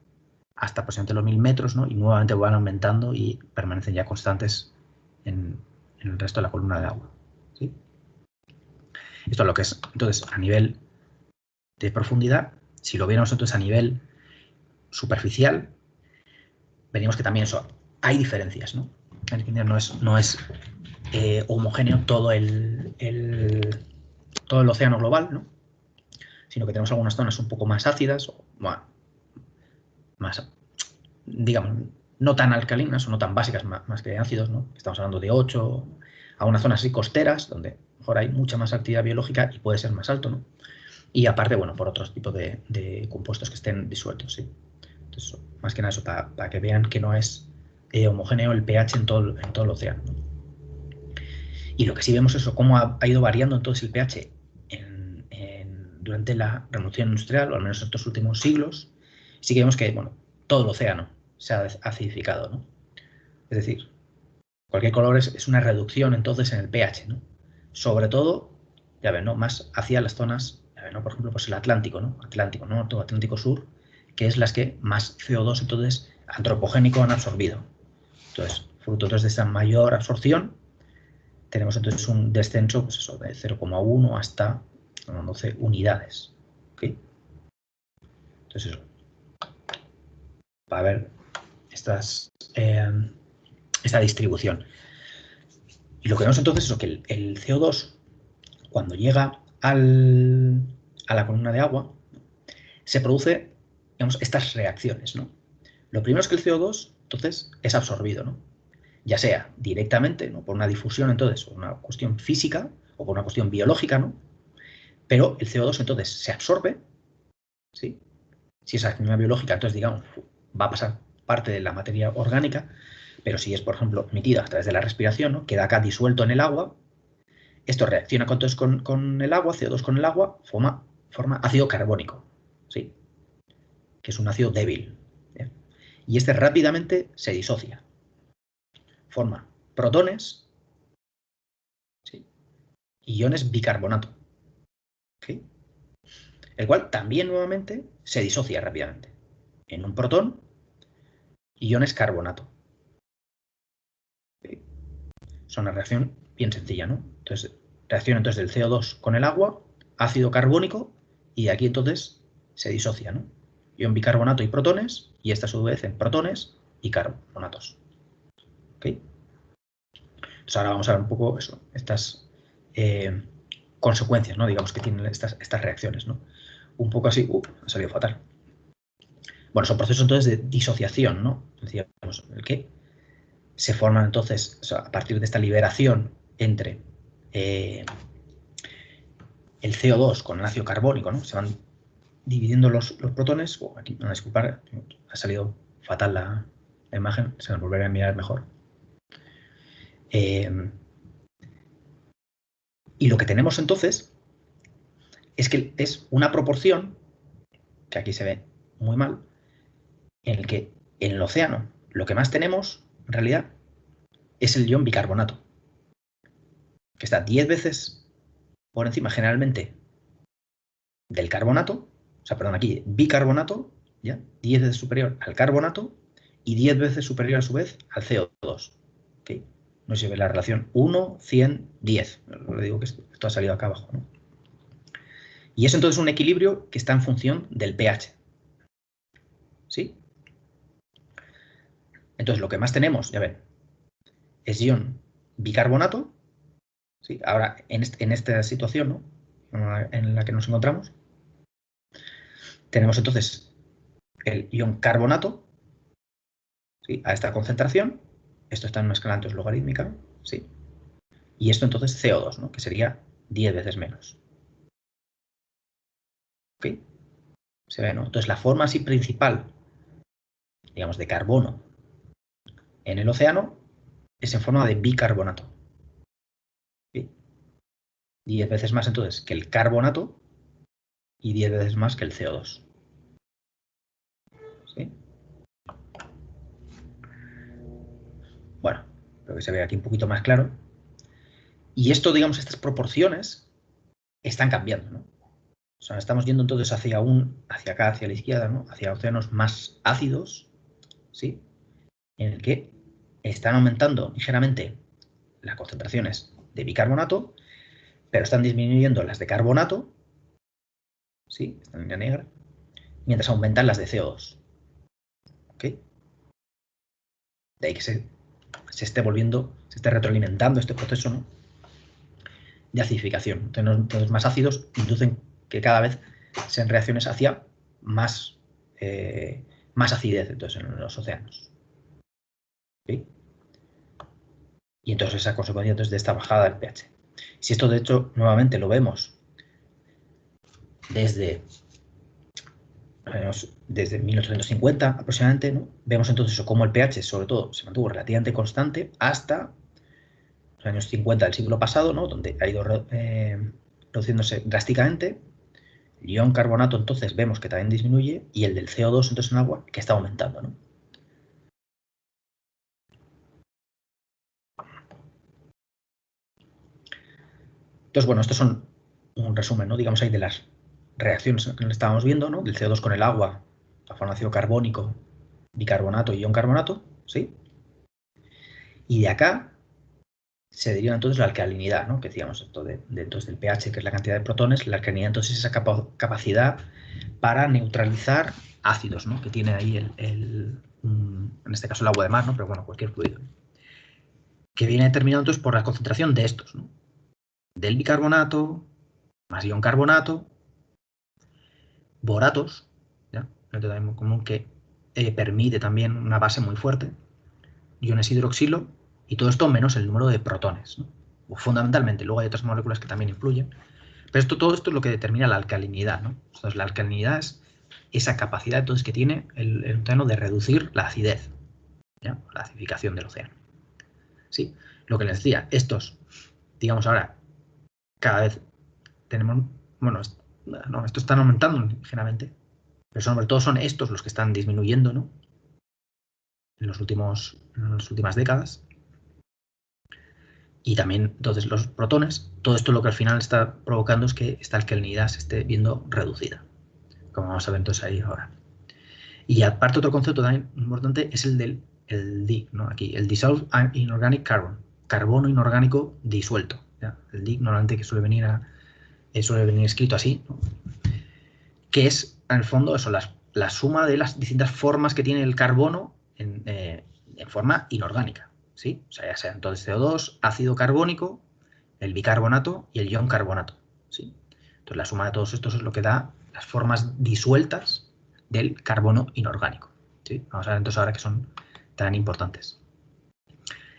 hasta aproximadamente los 1000 metros, ¿no?, y nuevamente van aumentando y permanecen ya constantes en el resto de la columna de agua, ¿sí? Esto es lo que es, entonces, a nivel de profundidad. Si lo viéramos entonces a nivel superficial, veríamos que también eso, hay diferencias, ¿no? No es homogéneo todo el océano global, ¿no?, sino que tenemos algunas zonas un poco más ácidas, o más, digamos, no tan alcalinas o no tan básicas, más que ácidos, ¿no? Estamos hablando de 8, a unas zonas así costeras, donde a lo mejor hay mucha más actividad biológica y puede ser más alto, ¿no? Y aparte, bueno, por otros tipos de compuestos que estén disueltos, ¿sí? Entonces, más que nada eso, para que vean que no es homogéneo el pH en todo el océano, ¿no? Y lo que sí vemos es eso, cómo ha ido variando entonces el pH durante la revolución industrial, o al menos en estos últimos siglos. Sí que vemos que, bueno, todo el océano se ha acidificado, ¿no? Es decir, cualquier color es una reducción entonces en el pH, ¿no? Sobre todo, ya ven, ¿no?, más hacia las zonas, ya ven, ¿no?, por ejemplo, pues el Atlántico, ¿no?, Atlántico Norte o Atlántico Sur, que es las que más CO2 entonces antropogénico han absorbido. Entonces, fruto de esta mayor absorción, tenemos entonces un descenso, pues eso, de 0,1 hasta 12 unidades. ¿Okay? Entonces, eso, para ver esta distribución. Y lo que vemos entonces es que el CO2, cuando llega a la columna de agua, se produce, digamos, estas reacciones, ¿no? Lo primero es que el CO2, entonces, es absorbido, ¿no?, ya sea directamente, ¿no?, por una difusión, entonces, o una cuestión física, o por una cuestión biológica, ¿no?, pero el CO2 entonces se absorbe, ¿sí? Si es actividad biológica, entonces digamos, va a pasar parte de la materia orgánica, pero si es, por ejemplo, emitida a través de la respiración, ¿no? Queda acá disuelto en el agua, esto reacciona entonces con el agua, CO2 con el agua, forma ácido carbónico, ¿sí? Que es un ácido débil. ¿Bien? Y este rápidamente se disocia. Forma protones, ¿sí? Y iones bicarbonato, ¿sí? El cual también nuevamente se disocia rápidamente en un protón, iones carbonato. ¿Sí? Es una reacción bien sencilla, ¿no? Entonces, reacciona entonces del CO2 con el agua, ácido carbónico, y de aquí entonces se disocia, ¿no? Ion bicarbonato y protones, y esta a su vez en protones y carbonatos. ¿Ok? Entonces ahora vamos a ver un poco eso, estas consecuencias, ¿no? Digamos que tienen estas reacciones, ¿no? Un poco así, ha salido fatal. Bueno, son procesos entonces de disociación, ¿no? Decíamos, el que se forman entonces, o sea, a partir de esta liberación entre el CO2 con el ácido carbónico, ¿no? Se van dividiendo los protones. Aquí, no, disculpar, ha salido fatal la imagen, se nos volverá a mirar mejor. Y lo que tenemos entonces es que es una proporción, que aquí se ve muy mal, en el que en el océano lo que más tenemos, en realidad, es el ion bicarbonato, que está 10 veces por encima generalmente del carbonato, o sea, perdón, aquí bicarbonato, ¿ya? 10 veces superior al carbonato y 10 veces superior a su vez al CO2. ¿Okay? No se ve la relación 1, 100, 10. Le digo que esto ha salido acá abajo, ¿no? Y es entonces un equilibrio que está en función del pH. ¿Sí? Entonces lo que más tenemos, ya ven, es ion bicarbonato. ¿Sí? Ahora, en esta situación, ¿no? En la que nos encontramos, tenemos entonces el ion carbonato, ¿sí? A esta concentración. Esto está en una escala entonces logarítmica, ¿sí? Y esto entonces CO2, ¿no? Que sería 10 veces menos. ¿Ok? Se ve, ¿no? Entonces la forma así principal, digamos, de carbono en el océano es en forma de bicarbonato. ¿Sí? 10 veces más entonces que el carbonato y 10 veces más que el CO2. ¿Sí? Bueno, creo que se ve aquí un poquito más claro. Y esto, digamos, estas proporciones están cambiando, ¿no? O sea, estamos yendo entonces hacia acá, hacia la izquierda, ¿no? Hacia océanos más ácidos, ¿sí? En el que están aumentando ligeramente las concentraciones de bicarbonato, pero están disminuyendo las de carbonato, ¿sí? Esta línea negra, mientras aumentan las de CO2. ¿Ok? De ahí que se esté retroalimentando este proceso, ¿no? De acidificación. Entonces, más ácidos inducen que cada vez sean reacciones hacia más acidez entonces, en los océanos. ¿Sí? Y entonces esa consecuencia entonces, de esta bajada del pH. Si esto de hecho nuevamente lo vemos desde 1850 aproximadamente, ¿no? Vemos entonces cómo el pH sobre todo se mantuvo relativamente constante hasta los años 50 del siglo pasado, ¿no? Donde ha ido reduciéndose drásticamente. El ion carbonato entonces vemos que también disminuye y el del CO2 entonces en agua que está aumentando, ¿no? Entonces, bueno, estos son un resumen, ¿no? Digamos ahí de las reacciones que estábamos viendo, ¿no? Del CO2 con el agua, la forma de ácido carbónico, bicarbonato y ion carbonato, ¿sí? Y de acá se deriva entonces la alcalinidad, ¿no? Que decíamos esto entonces del pH, que es la cantidad de protones, la alcalinidad entonces es esa capacidad para neutralizar ácidos, ¿no? Que tiene ahí en este caso el agua de mar, ¿no? Pero bueno, cualquier fluido, ¿no? Que viene determinado entonces por la concentración de estos, ¿no? Del bicarbonato, más ion carbonato, boratos, ¿ya? Un método común que permite también una base muy fuerte, iones hidroxilo, y todo esto menos el número de protones, ¿no? Fundamentalmente, luego hay otras moléculas que también influyen, Pero todo esto es lo que determina la alcalinidad, ¿no? Entonces, la alcalinidad es esa capacidad entonces, que tiene el océano de reducir la acidez, ¿ya? La acidificación del océano. Sí, lo que les decía, estos, digamos ahora, cada vez tenemos, bueno, no, estos están aumentando ligeramente, pero sobre todo son estos los que están disminuyendo, ¿no? En las últimas décadas. Y también, entonces, los protones, todo esto lo que al final está provocando es que esta alcalinidad se esté viendo reducida, como vamos a ver entonces ahí ahora. Y aparte otro concepto también importante es el del DIC, ¿no? Aquí, el Dissolved Inorganic Carbon, carbono inorgánico disuelto, ¿ya? El DIC normalmente que suele venir escrito así, ¿no? Que es, en el fondo, eso, la suma de las distintas formas que tiene el carbono en forma inorgánica, ¿sí? O sea, ya sea entonces CO2, ácido carbónico, el bicarbonato y el ion carbonato, ¿sí? Entonces, la suma de todos estos es lo que da las formas disueltas del carbono inorgánico, ¿sí? Vamos a ver entonces ahora que son tan importantes.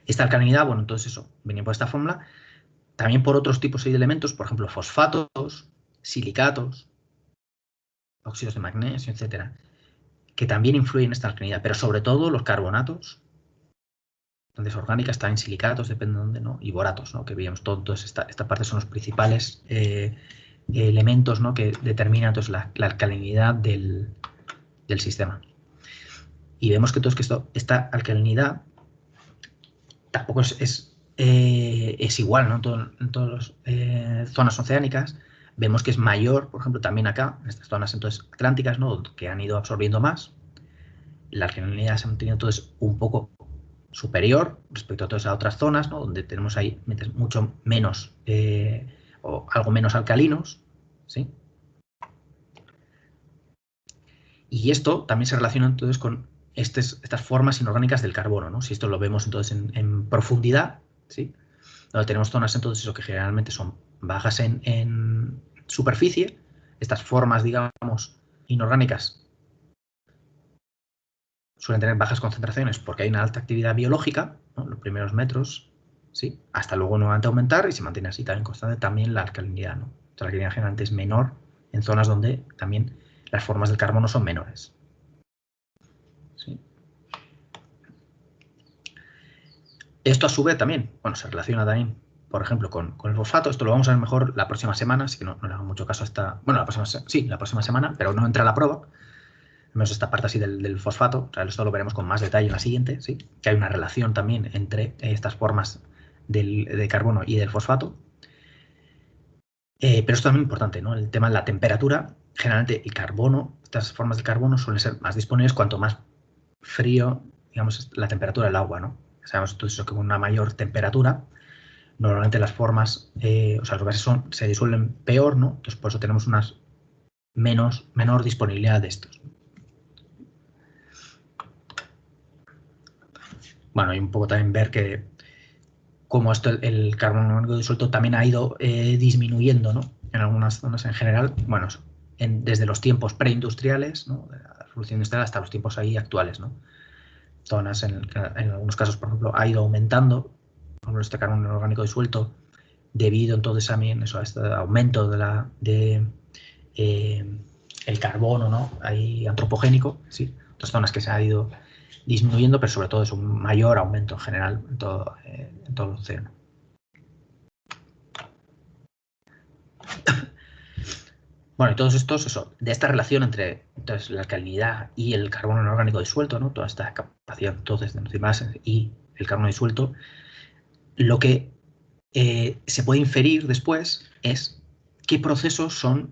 Esta alcalinidad, bueno, entonces eso, venía por esta fórmula, también por otros tipos de elementos, por ejemplo, fosfatos, silicatos, óxidos de magnesio, etcétera, que también influyen en esta alcalinidad, pero sobre todo los carbonatos, entonces orgánicas, también silicatos, depende de dónde, ¿no? Y boratos, ¿no? Que veíamos todo, entonces esta parte son los principales elementos, ¿no? Que determinan entonces la alcalinidad del sistema. Y vemos que, entonces, que esta alcalinidad tampoco es igual, ¿no? En todas las zonas oceánicas. Vemos que es mayor, por ejemplo, también acá, en estas zonas entonces atlánticas, ¿no? Que han ido absorbiendo más. La alcalinidad se ha mantenido entonces un poco superior respecto a todas las otras zonas, ¿no? Donde tenemos ahí mucho menos o algo menos alcalinos, ¿sí? Y esto también se relaciona entonces con estas formas inorgánicas del carbono, ¿no? Si esto lo vemos entonces en profundidad, ¿sí? Donde tenemos zonas entonces eso que generalmente son bajas en superficie, estas formas, digamos, inorgánicas suelen tener bajas concentraciones porque hay una alta actividad biológica, ¿no? Los primeros metros, ¿sí? Hasta luego nuevamente aumentar y se mantiene así también constante también la alcalinidad, ¿no? O sea, la alcalinidad generalmente es menor en zonas donde también las formas del carbono son menores. ¿Sí? Esto a su vez también, bueno, se relaciona también, por ejemplo, con el fosfato. Esto lo vamos a ver mejor la próxima semana, así que no le hago mucho caso hasta, bueno, la próxima semana, pero no entra a la prueba. Menos esta parte así del fosfato, o sea, esto lo veremos con más detalle en la siguiente, ¿sí? Que hay una relación también entre estas formas de carbono y del fosfato. Pero esto es muy importante, ¿no? El tema de la temperatura. Generalmente el carbono, estas formas de carbono suelen ser más disponibles cuanto más frío, digamos, la temperatura del agua, ¿no? Sabemos entonces que con una mayor temperatura, normalmente las formas, o sea, los gases se disuelven peor, ¿no? Entonces por eso tenemos unas menor disponibilidad de estos. Bueno, y un poco también ver que como esto el carbono inorgánico disuelto también ha ido disminuyendo, ¿no? En algunas zonas en general, bueno, desde los tiempos preindustriales, ¿no? De la revolución industrial hasta los tiempos ahí actuales, ¿no? Zonas en algunos casos, por ejemplo, ha ido aumentando, por ejemplo, este carbono inorgánico disuelto, debido entonces también eso, a este aumento el carbono, ¿no? Ahí antropogénico, sí, otras zonas que se ha ido disminuyendo, pero sobre todo es un mayor aumento en general en todo el océano. Bueno, y todos estos, eso, de esta relación entre entonces, la alcalinidad y el carbono inorgánico disuelto, ¿no? Toda esta capacidad entonces de reducir más y el carbono disuelto, lo que se puede inferir después es qué procesos son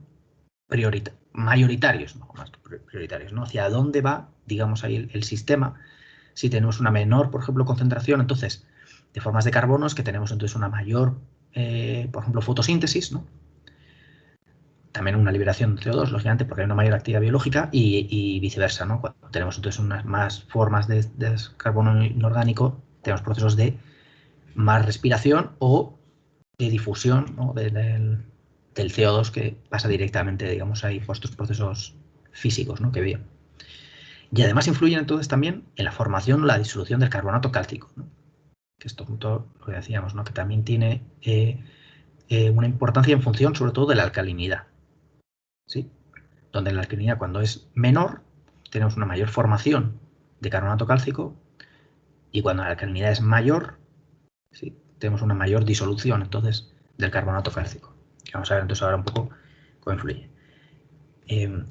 mayoritarios, ¿no? Más prioritarios, ¿no? Hacia dónde va, digamos, ahí el sistema. Si tenemos una menor, por ejemplo, concentración, entonces, de formas de carbono, es que tenemos entonces una mayor, por ejemplo, fotosíntesis, ¿no? También una liberación de CO2, lógicamente, porque hay una mayor actividad biológica y viceversa, ¿no? Cuando tenemos entonces unas más formas de carbono inorgánico, tenemos procesos de más respiración o de difusión, ¿no? del CO2 que pasa directamente, digamos, ahí por estos procesos físicos, ¿no? Que veo. Y además influyen entonces también en la formación o la disolución del carbonato cálcico, ¿no? Que esto junto lo que decíamos, ¿no? Que también tiene una importancia en función sobre todo de la alcalinidad, ¿sí? Donde la alcalinidad, cuando es menor, tenemos una mayor formación de carbonato cálcico, y cuando la alcalinidad es mayor, ¿sí?, tenemos una mayor disolución entonces del carbonato cálcico. Vamos a ver entonces ahora un poco cómo influye.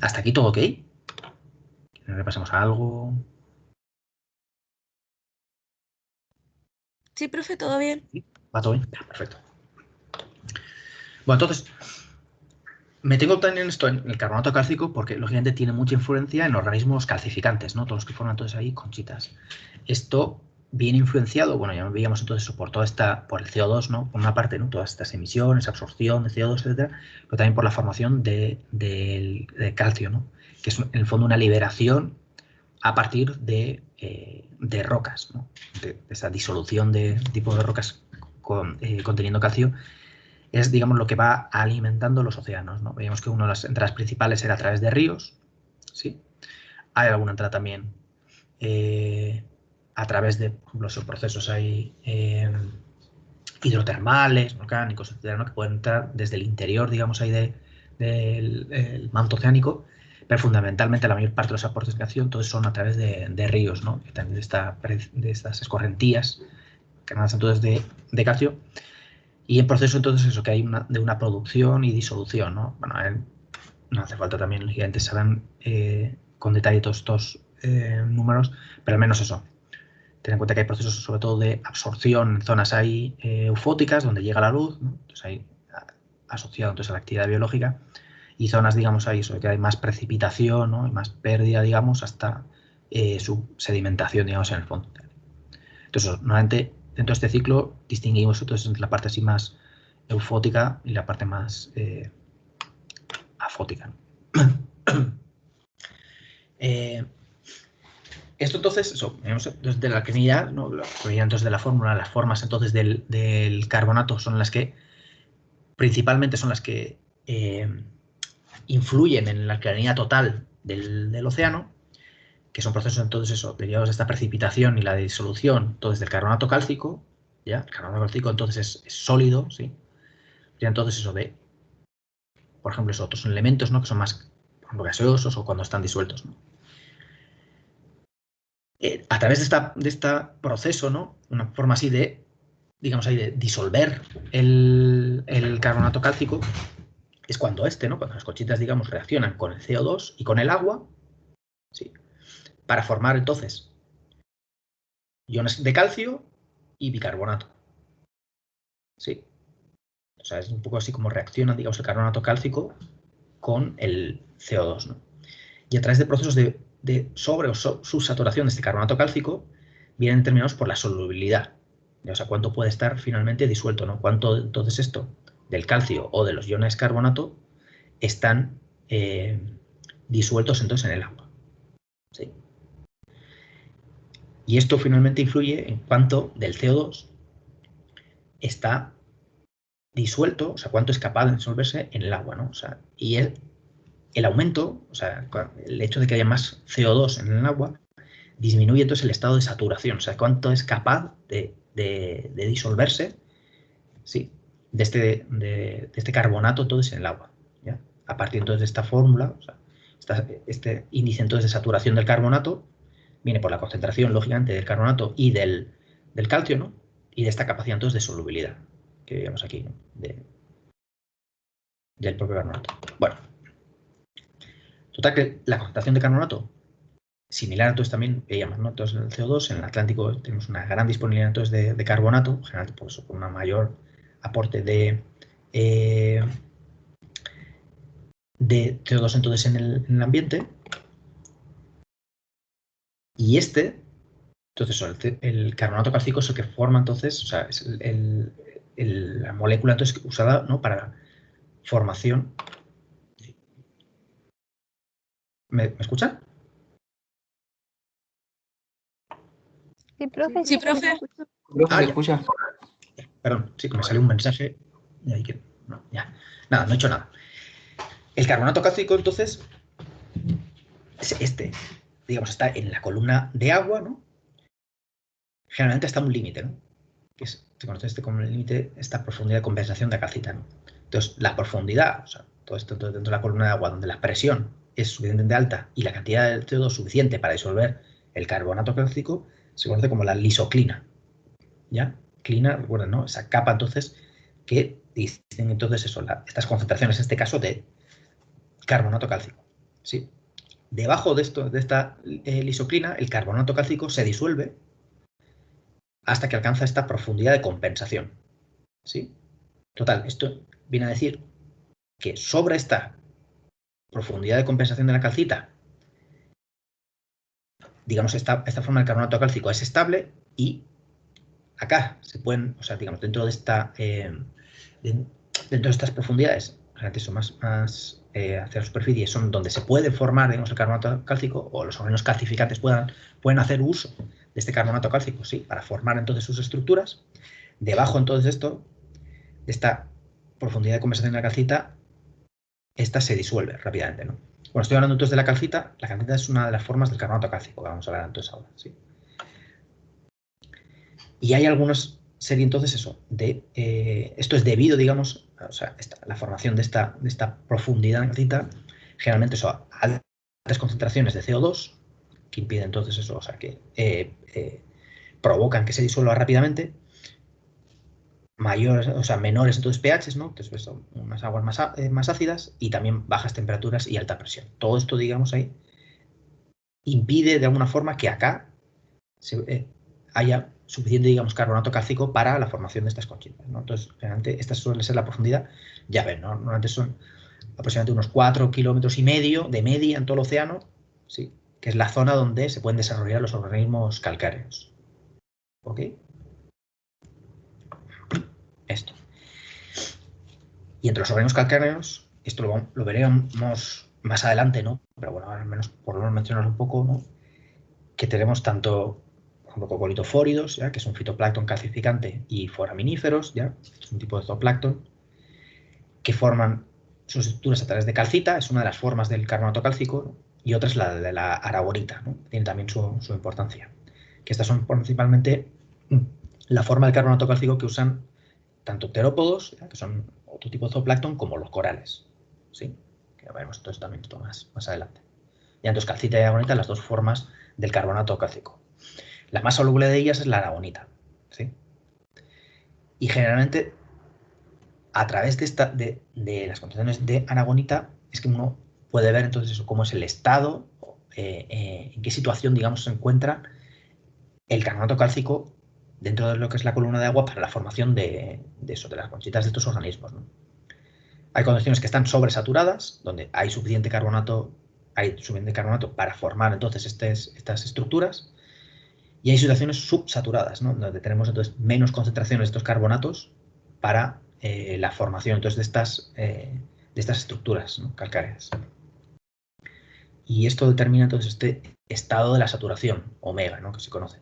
¿Hasta aquí todo ok? Repasemos algo. Sí, profe, todo bien. ¿Va todo bien? Ya, perfecto. Bueno, entonces, me tengo también esto en el carbonato cálcico porque, lógicamente, tiene mucha influencia en organismos calcificantes, ¿no? Todos los que forman entonces ahí conchitas. Esto viene influenciado, bueno, ya veíamos entonces eso, por el CO2, ¿no? Por una parte, ¿no? Todas estas emisiones, absorción de CO2, etcétera, pero también por la formación de calcio, ¿no? Que es en el fondo una liberación a partir de rocas, ¿no? De esa disolución de tipo de rocas conteniendo calcio, es, digamos, lo que va alimentando los océanos, ¿no? Veíamos que una de las entradas principales era a través de ríos, ¿sí? Hay alguna entrada también a través de, por ejemplo, esos procesos ahí hidrotermales, volcánicos, etcétera, ¿no? Que pueden entrar desde el interior, digamos, ahí del manto oceánico, pero fundamentalmente la mayor parte de los aportes de calcio entonces son a través de ríos, ¿no? Que también de estas escorrentías cargadas entonces de calcio. Y en proceso entonces eso, que hay de una producción y disolución, ¿no? Bueno, no hace falta también, lógicamente, saber con detalle todos estos números, pero al menos eso. Ten en cuenta que hay procesos sobre todo de absorción en zonas ahí eufóticas, donde llega la luz, ¿no? Entonces ahí asociado entonces a la actividad biológica, y zonas, digamos, ahí sobre que hay más precipitación, ¿no? Y más pérdida, digamos, hasta su sedimentación, digamos, en el fondo. Entonces, normalmente, dentro de este ciclo distinguimos entonces entre la parte así más eufótica y la parte más afótica. Esto entonces, eso, desde la alcalinidad, ¿no? Entonces de la fórmula, las formas entonces del carbonato son las que, principalmente son las que influyen en la alcalinidad total del océano, que son procesos entonces eso, derivados de esta precipitación y la disolución entonces del carbonato cálcico, ¿ya? El carbonato cálcico entonces es sólido, ¿sí? Y entonces eso de, por ejemplo, esos otros elementos, ¿no? Que son más, por ejemplo, gaseosos o cuando están disueltos, ¿no? A través de este proceso, ¿no? Una forma así de, digamos ahí, de disolver el carbonato cálcico, es cuando cuando las conchitas, digamos, reaccionan con el CO2 y con el agua, ¿sí? Para formar entonces iones de calcio y bicarbonato, ¿sí? O sea, es un poco así como reacciona, digamos, el carbonato cálcico con el CO2, ¿no? Y a través de procesos de sobre o subsaturación de este carbonato cálcico vienen determinados por la solubilidad. O sea, cuánto puede estar finalmente disuelto, ¿no? Cuánto entonces esto del calcio o de los iones carbonato están disueltos entonces en el agua. ¿Sí? Y esto finalmente influye en cuánto del CO2 está disuelto, o sea, cuánto es capaz de disolverse en el agua, ¿no? O sea, y el aumento, o sea, el hecho de que haya más CO2 en el agua, disminuye entonces el estado de saturación, o sea, cuánto es capaz de disolverse, ¿sí? de este carbonato entonces en el agua, ¿ya? A partir entonces de esta fórmula, o sea, este índice entonces de saturación del carbonato viene por la concentración, lógicamente, del carbonato y del calcio, ¿no? Y de esta capacidad entonces de solubilidad que veíamos aquí, ¿no? Del propio carbonato. Bueno, total que la concentración de carbonato similar, entonces también veíamos, ¿no? Entonces en el CO2, en el Atlántico tenemos una gran disponibilidad entonces de carbonato, generalmente por eso, por un mayor aporte de CO2 entonces en el ambiente. Y entonces el carbonato cálcico es el que forma entonces, o sea, es la molécula entonces usada, ¿no? Para formación. ¿Me escuchan? Sí, profe. Sí, profe. Profe, ¿se Ya. escucha? Perdón, sí, que me salió un mensaje. Y ahí que, no, ya. Nada, no he hecho nada. El carbonato cálcico, entonces, es digamos, está en la columna de agua, ¿no? Generalmente está un límite, ¿no? Que es se conoce como el límite, esta profundidad de compensación de la calcita, ¿no? Entonces, la profundidad, o sea, todo esto dentro de la columna de agua, donde la presión es suficientemente alta y la cantidad de CO2 suficiente para disolver el carbonato cálcico, se conoce como la lisoclina. ¿Ya? Clina, recuerden, ¿no? Esa capa, entonces, que dicen entonces eso, estas concentraciones, en este caso, de carbonato cálcico. ¿Sí? Debajo de esta lisoclina, el carbonato cálcico se disuelve hasta que alcanza esta profundidad de compensación. ¿Sí? Total, esto viene a decir que sobre esta profundidad de compensación de la calcita, digamos, esta forma del carbonato cálcico es estable y acá se pueden, o sea, digamos, dentro de estas profundidades, son más hacia la superficie, son donde se puede formar, digamos, el carbonato cálcico, o los organismos calcificantes pueden hacer uso de este carbonato cálcico, ¿sí? Para formar entonces sus estructuras. Debajo, entonces, de esta profundidad de compensación de la calcita, esta se disuelve rápidamente, ¿no? Bueno, estoy hablando entonces de la calcita. La calcita es una de las formas del carbonato cálcico que vamos a hablar entonces ahora, ¿sí? Y hay algunas serie entonces eso, esto es debido, digamos, o sea, la formación de esta profundidad en calcita, generalmente eso, a altas concentraciones de CO2, que impiden entonces eso, o sea, que provocan que se disuelva rápidamente, mayores, o sea, menores entonces pHs, ¿no? Entonces son unas aguas más ácidas y también bajas temperaturas y alta presión. Todo esto, digamos, ahí impide de alguna forma que acá haya suficiente, digamos, carbonato cálcico para la formación de estas conchitas, ¿no? Entonces, realmente, esta suele ser la profundidad, ya ven, ¿no? Normalmente son aproximadamente unos 4,5 kilómetros de media en todo el océano, ¿sí? Que es la zona donde se pueden desarrollar los organismos calcáreos. ¿Ok? Esto. Y entre los organismos calcáreos, esto lo veremos más adelante, ¿no? Pero bueno, al menos por lo menos mencionar un poco, ¿no? Que tenemos tanto, por ejemplo, coccolitofóridos, ¿ya? Que es un fitoplancton calcificante, y foraminíferos, ¿ya? Es un tipo de zooplancton, que forman sus estructuras a través de calcita, es una de las formas del carbonato cálcico, ¿no? Y otra es la de la aragonita, ¿no? Tiene también su importancia. Que estas son principalmente la forma del carbonato cálcico que usan tanto terópodos, ¿ya? Que son otro tipo de zooplancton, como los corales, ¿sí? Que veremos entonces también esto más adelante. Y entonces calcita y aragonita, las dos formas del carbonato cálcico. La más soluble de ellas es la aragonita, ¿sí? Y generalmente, a través de las concentraciones de aragonita, es que uno puede ver entonces eso, cómo es el estado, en qué situación, digamos, se encuentra el carbonato cálcico dentro de lo que es la columna de agua para la formación de las conchitas de estos organismos, ¿no? Hay condiciones que están sobresaturadas, donde hay suficiente carbonato para formar entonces estas estructuras, y hay situaciones subsaturadas, ¿no? Donde tenemos entonces menos concentraciones de estos carbonatos para la formación entonces de estas estructuras, ¿no? Calcáreas. Y esto determina entonces este estado de la saturación, omega, ¿no? Que se conoce,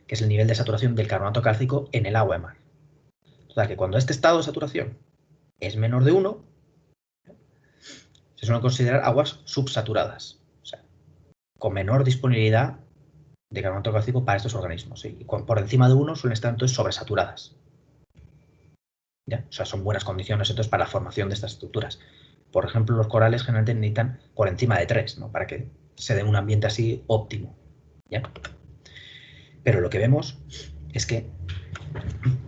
que es el nivel de saturación del carbonato cálcico en el agua de mar. O sea, que cuando este estado de saturación es menor de 1, se suelen considerar aguas subsaturadas, o sea, con menor disponibilidad de carbonato cálcico para estos organismos, ¿sí? Y por encima de 1 suelen estar entonces sobresaturadas. ¿Ya? O sea, son buenas condiciones entonces para la formación de estas estructuras. Por ejemplo, los corales generalmente necesitan por encima de 3, ¿no? Para que se dé un ambiente así óptimo, ¿ya? Pero lo que vemos es que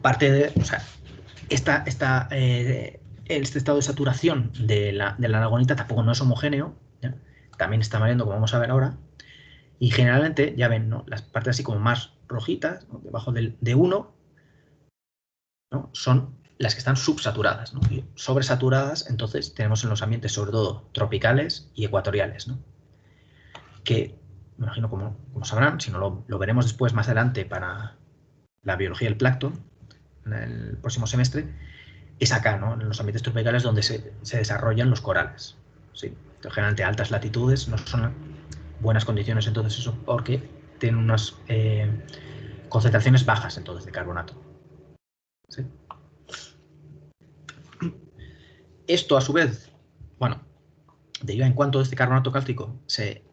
parte de, o sea, este estado de saturación de la aragonita tampoco no es homogéneo, ¿ya? También está variando, como vamos a ver ahora, y generalmente, ya ven, ¿no? Las partes así como más rojitas, ¿no? Debajo de 1, ¿no? Son las que están subsaturadas, ¿no? Y sobresaturadas, entonces, tenemos en los ambientes, sobre todo, tropicales y ecuatoriales, ¿no? Que, me imagino, como sabrán, si no lo veremos después, más adelante, para la biología del plancton, en el próximo semestre, es acá, ¿no? En los ambientes tropicales donde se desarrollan los corales, ¿sí? Entonces, generalmente, a altas latitudes no son buenas condiciones, entonces, eso, porque tienen unas concentraciones bajas, entonces, de carbonato, ¿sí? Esto, a su vez, bueno, deriva en cuanto este carbonato cálcico se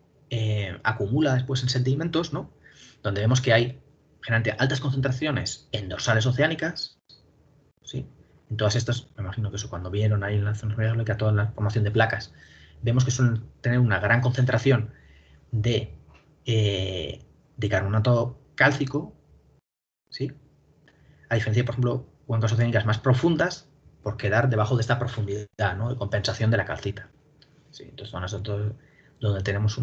acumula después en sedimentos, ¿no? Donde vemos que hay generalmente altas concentraciones en dorsales oceánicas, ¿sí? En todas estas, me imagino que eso cuando vieron ahí en la zona geológica toda la formación de placas, vemos que suelen tener una gran concentración de carbonato cálcico, ¿sí? A diferencia, por ejemplo, cuencas oceánicas más profundas, por quedar debajo de esta profundidad, ¿no? De compensación de la calcita. Sí, entonces, zonas donde tenemos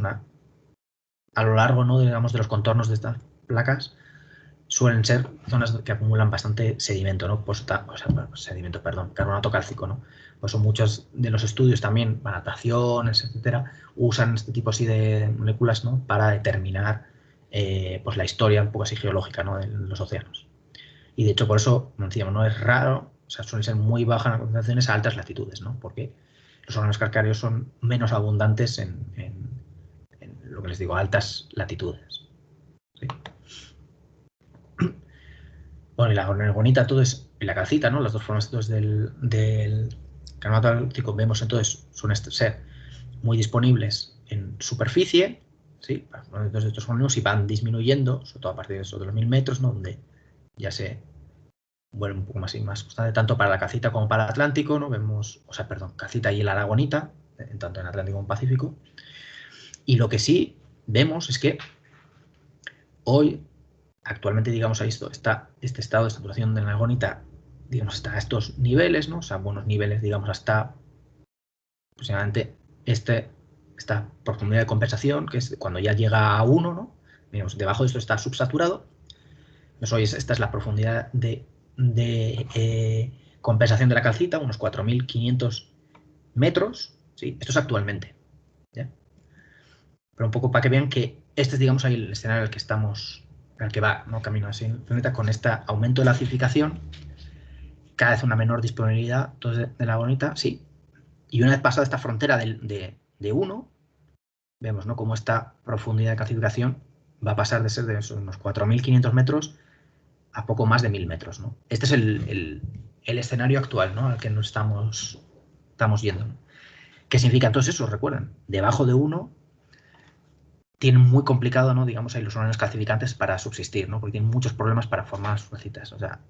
a lo largo, ¿no? Digamos, de los contornos de estas placas, suelen ser zonas que acumulan bastante sedimento, ¿no? Sedimento, perdón, carbonato cálcico, ¿no? Pues son muchos de los estudios también, nataciones, etcétera, usan este tipo así de moléculas, ¿no? Para determinar pues la historia un poco así geológica, ¿no? De los océanos. Y de hecho, por eso, como decíamos, no es raro, o sea, suelen ser muy bajas las concentraciones a altas latitudes, ¿no? Porque los órganos calcáreos son menos abundantes en lo que les digo, altas latitudes. ¿Sí? Bueno, y la orgonita, entonces, y la calcita, ¿no? Las dos formas entonces, del carbonato cálcico vemos entonces suelen ser muy disponibles en superficie, ¿sí? Entonces estos fenómenos y van disminuyendo, sobre todo a partir de los 1000 metros, ¿no? Donde ya se vuelve un poco más constante, tanto para la calcita como para el Atlántico, ¿no? Vemos, o sea, perdón, calcita y la aragonita, tanto en Atlántico como en Pacífico. Y lo que sí vemos es que hoy, actualmente, digamos, está este estado de saturación de la aragonita, digamos, hasta estos niveles, ¿no? O sea, buenos niveles, digamos, hasta aproximadamente esta profundidad de compensación, que es cuando ya llega a 1, ¿no? Digamos, debajo de esto está subsaturado. Pues hoy esta es la profundidad de compensación de la calcita, unos 4.500 metros, ¿sí? Esto es actualmente, ¿ya? Pero un poco para que vean que este es, digamos, ahí el escenario al que estamos, al que va, ¿no? Camino así el planeta, con este aumento de la acidificación, cada vez una menor disponibilidad entonces, de la aragonita, sí. Y una vez pasada esta frontera de 1, vemos, ¿no? Cómo esta profundidad de calcificación va a pasar de ser de unos 4.500 metros a poco más de 1000 metros, ¿no? Este es el escenario actual, ¿no? Al que nos estamos yendo, ¿no? ¿Qué significa entonces eso? Recuerden, debajo de 1 tienen muy complicado, ¿no? Digamos, ahí los órganos calcificantes para subsistir, ¿no? Porque tienen muchos problemas para formar sus citas. O sea,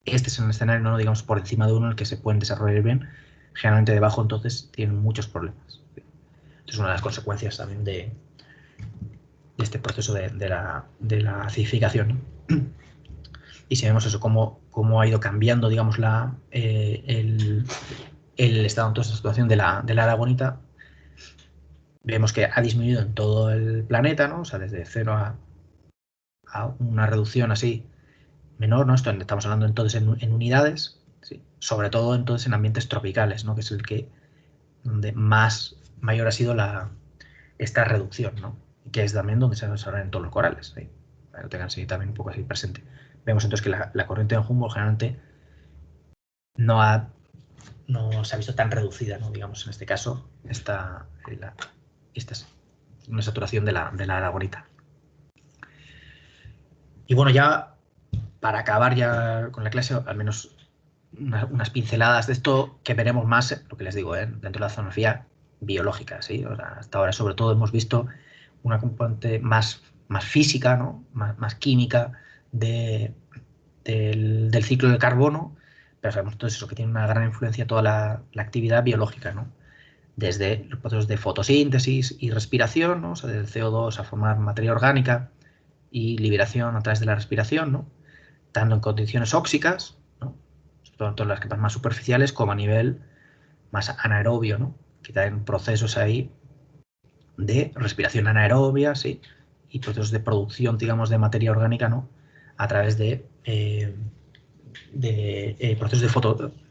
este es un escenario, ¿no? Digamos, por encima de 1 en el que se pueden desarrollar bien. Generalmente debajo, entonces, tienen muchos problemas. Esto es una de las consecuencias también de este proceso de la acidificación, ¿no? Y si vemos eso, cómo ha ido cambiando, digamos, el estado entonces de situación de la aragonita, vemos que ha disminuido en todo el planeta, ¿no? O sea, desde 0 a una reducción así menor, ¿no? Esto estamos hablando entonces en unidades, ¿sí? Sobre todo entonces en ambientes tropicales, ¿no? Que es donde mayor ha sido esta reducción, ¿no? Y que es también donde se desarrollan todos los corales, ¿sí? Para que lo tengan así también un poco así presente. Vemos entonces que la corriente de Humboldt generalmente no se ha visto tan reducida, ¿no? Digamos, en este caso, esta es una saturación de la aragonita. Y bueno, ya para acabar ya con la clase, al menos unas pinceladas de esto que veremos más, lo que les digo, dentro de la zonografía biológica, ¿sí? O sea, hasta ahora sobre todo hemos visto una componente más física, ¿no? Más química del ciclo del carbono, pero sabemos todo eso, que tiene una gran influencia toda la actividad biológica, ¿no? Desde los procesos de fotosíntesis y respiración, ¿no? O sea, del CO2 a formar materia orgánica y liberación a través de la respiración, ¿no? Tanto en condiciones óxicas, ¿no? Sobre todo en todas las capas más superficiales, como a nivel más anaerobio, ¿no? Que también procesos ahí de respiración anaerobia, ¿sí? Y procesos de producción, digamos, de materia orgánica, ¿no? A través de procesos de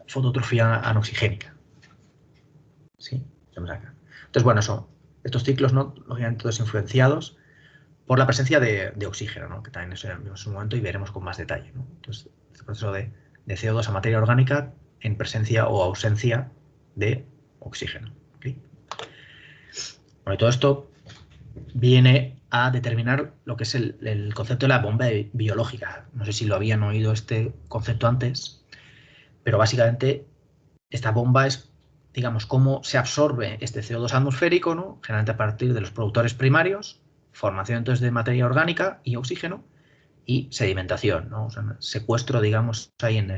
fototrofía anoxigénica. ¿Sí? Estamos acá. Entonces, bueno, estos ciclos, ¿no? Lógicamente todos influenciados por la presencia de oxígeno, ¿no? Que también eso ya en su momento y veremos con más detalle, ¿no? Entonces, este proceso de CO2 a materia orgánica en presencia o ausencia de oxígeno. ¿Okay? Bueno, y todo esto viene a determinar lo que es el concepto de la bomba biológica. No sé si lo habían oído este concepto antes, pero básicamente esta bomba es, digamos, cómo se absorbe este CO2 atmosférico, ¿no? Generalmente a partir de los productores primarios, formación entonces de materia orgánica y oxígeno, y sedimentación, ¿no? O sea, secuestro, digamos, ahí en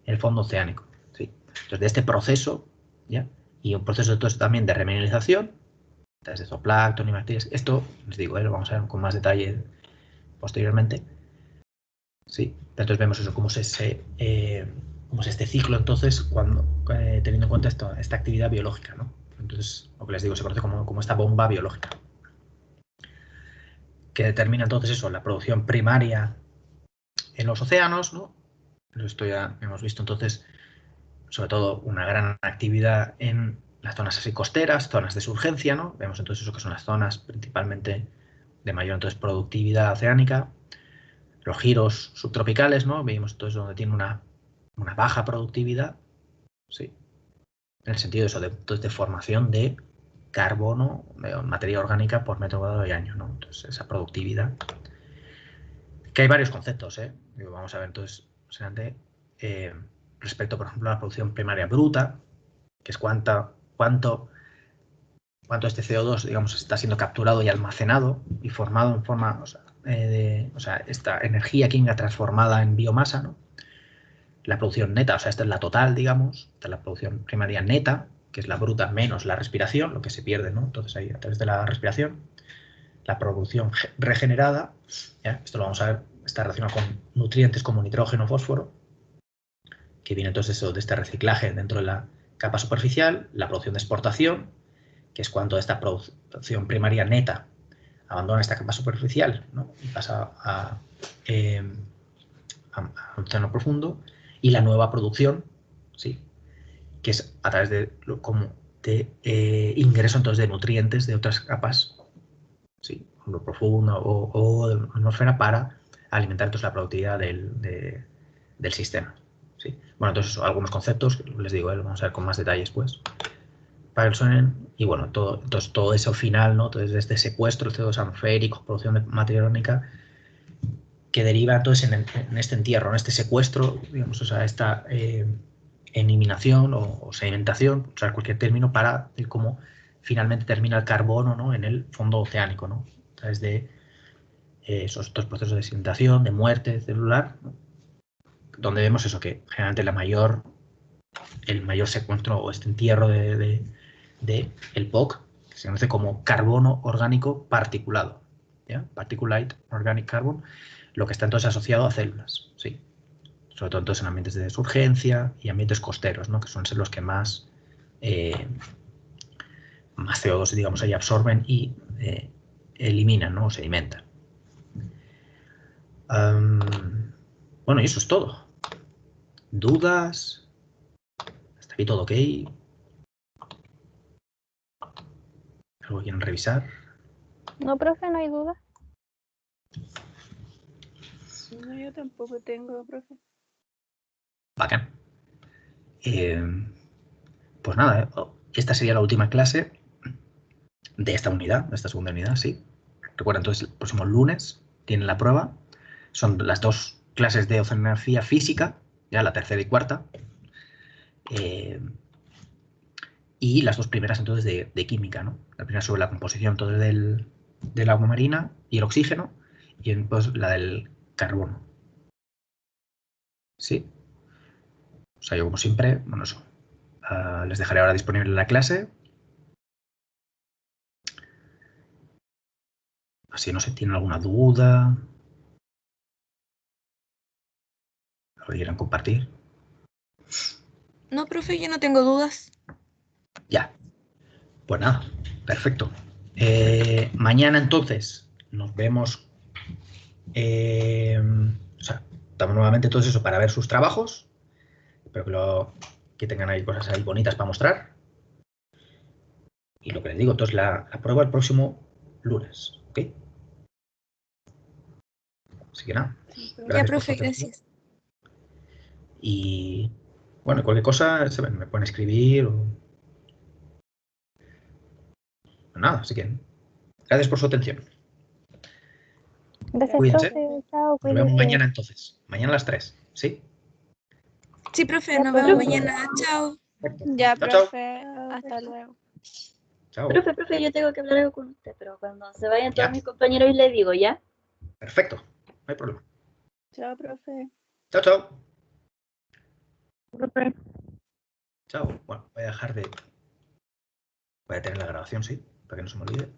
el fondo oceánico. ¿Sí? Entonces, de este proceso, ¿ya? Y un proceso entonces, también de remineralización, desde zooplancton y bacterias. Esto, les digo, lo vamos a ver con más detalle posteriormente. Sí, entonces vemos eso, cómo es este ciclo, entonces, cuando teniendo en cuenta esta actividad biológica, ¿no? Entonces, lo que les digo, se conoce como esta bomba biológica, que determina entonces eso, la producción primaria en los océanos, ¿no? Esto ya hemos visto entonces, sobre todo, una gran actividad en las zonas así costeras, zonas de surgencia, ¿no? Vemos entonces eso que son las zonas principalmente de mayor entonces productividad oceánica. Los giros subtropicales, ¿no? Veis entonces donde tiene una baja productividad, sí, en el sentido de eso, de formación de carbono, de materia orgánica por metro cuadrado de año, ¿no? Entonces, esa productividad. Que hay varios conceptos, ¿eh? Vamos a ver entonces, respecto, por ejemplo, a la producción primaria bruta, que es cuánto este CO2, digamos, está siendo capturado y almacenado y formado en forma, esta energía química transformada en biomasa, ¿no? La producción neta, o sea, esta es la total, digamos, esta es la producción primaria neta, que es la bruta menos la respiración, lo que se pierde, ¿no? Entonces ahí a través de la respiración. La producción regenerada, ¿ya? Esto lo vamos a ver, está relacionado con nutrientes como nitrógeno, fósforo, que viene entonces eso de este reciclaje dentro de la capa superficial, la producción de exportación, que es cuando esta producción primaria neta abandona esta capa superficial, ¿no? Y pasa al océano profundo, y la nueva producción, ¿sí? Que es a través de ingreso entonces de nutrientes de otras capas, ¿sí? Lo profundo o de la atmósfera para alimentar entonces la productividad del sistema. ¿Sí? Bueno, entonces algunos conceptos, les digo, lo vamos a ver con más detalles pues. Para el suenen, y bueno, todo eso final, ¿no? Entonces, este secuestro, el CO2 atmosférico, producción de materia orgánica, que deriva entonces en este entierro, en este secuestro, digamos, o sea, esta eliminación o sedimentación, usar cualquier término para decir cómo finalmente termina el carbono, ¿no? En el fondo oceánico, ¿no? A través de esos dos procesos de sedimentación, de muerte celular, ¿no? Donde vemos eso, que generalmente el mayor secuestro o este entierro de el POC, que se conoce como carbono orgánico particulado, ¿ya? Particulate Organic Carbon, lo que está entonces asociado a células, ¿sí? Sobre todo entonces en ambientes de surgencia y ambientes costeros, ¿no? Que suelen ser los que más CO2, digamos, ahí absorben y eliminan, ¿no? O sedimentan. Bueno, y eso es todo. ¿Dudas? ¿Hasta aquí todo ok? ¿Algo que quieren revisar? No, profe, no hay duda. No, yo tampoco tengo, profe. Bacán. Pues nada, esta sería la última clase de esta unidad, de esta segunda unidad, sí. Recuerda, entonces, el próximo lunes tienen la prueba. Son las dos clases de oceanografía física, ya la tercera y cuarta. Y las dos primeras, entonces, de química, ¿no? La primera sobre la composición, entonces, del agua marina y el oxígeno, y después la del carbono. ¿Sí? O sea, yo, como siempre, bueno, eso. Les dejaré ahora disponible la clase. Así, no sé, ¿tienen alguna duda? ¿Lo que quieran compartir? No, profe, yo no tengo dudas. Ya. Pues nada, perfecto. Mañana entonces nos vemos. O sea, estamos nuevamente todo eso para ver sus trabajos. Espero que tengan ahí cosas ahí bonitas para mostrar. Y lo que les digo, entonces la prueba el próximo lunes. ¿Ok? Así que nada. Ya, Gracias por su profe, atención. gracias. Y bueno, cualquier cosa me pueden escribir o nada, así que gracias por su atención. Gracias, Cuídense. profe. Chao, Nos vemos cuídese. mañana entonces. Mañana a las 3. ¿Sí? Sí, profe, Ya, nos profe. vemos mañana. Chao. Perfecto. Ya, Chao, chao. profe. Hasta luego. Chao. Profe, yo tengo que hablar algo con usted, pero cuando se vayan todos Ya. mis compañeros le digo, ¿ya? Perfecto. No hay problema. Chao, profe. Chao, chao. Profe. Chao. Bueno, voy a dejar de... Voy a tener la grabación, sí, para que no se me olvide.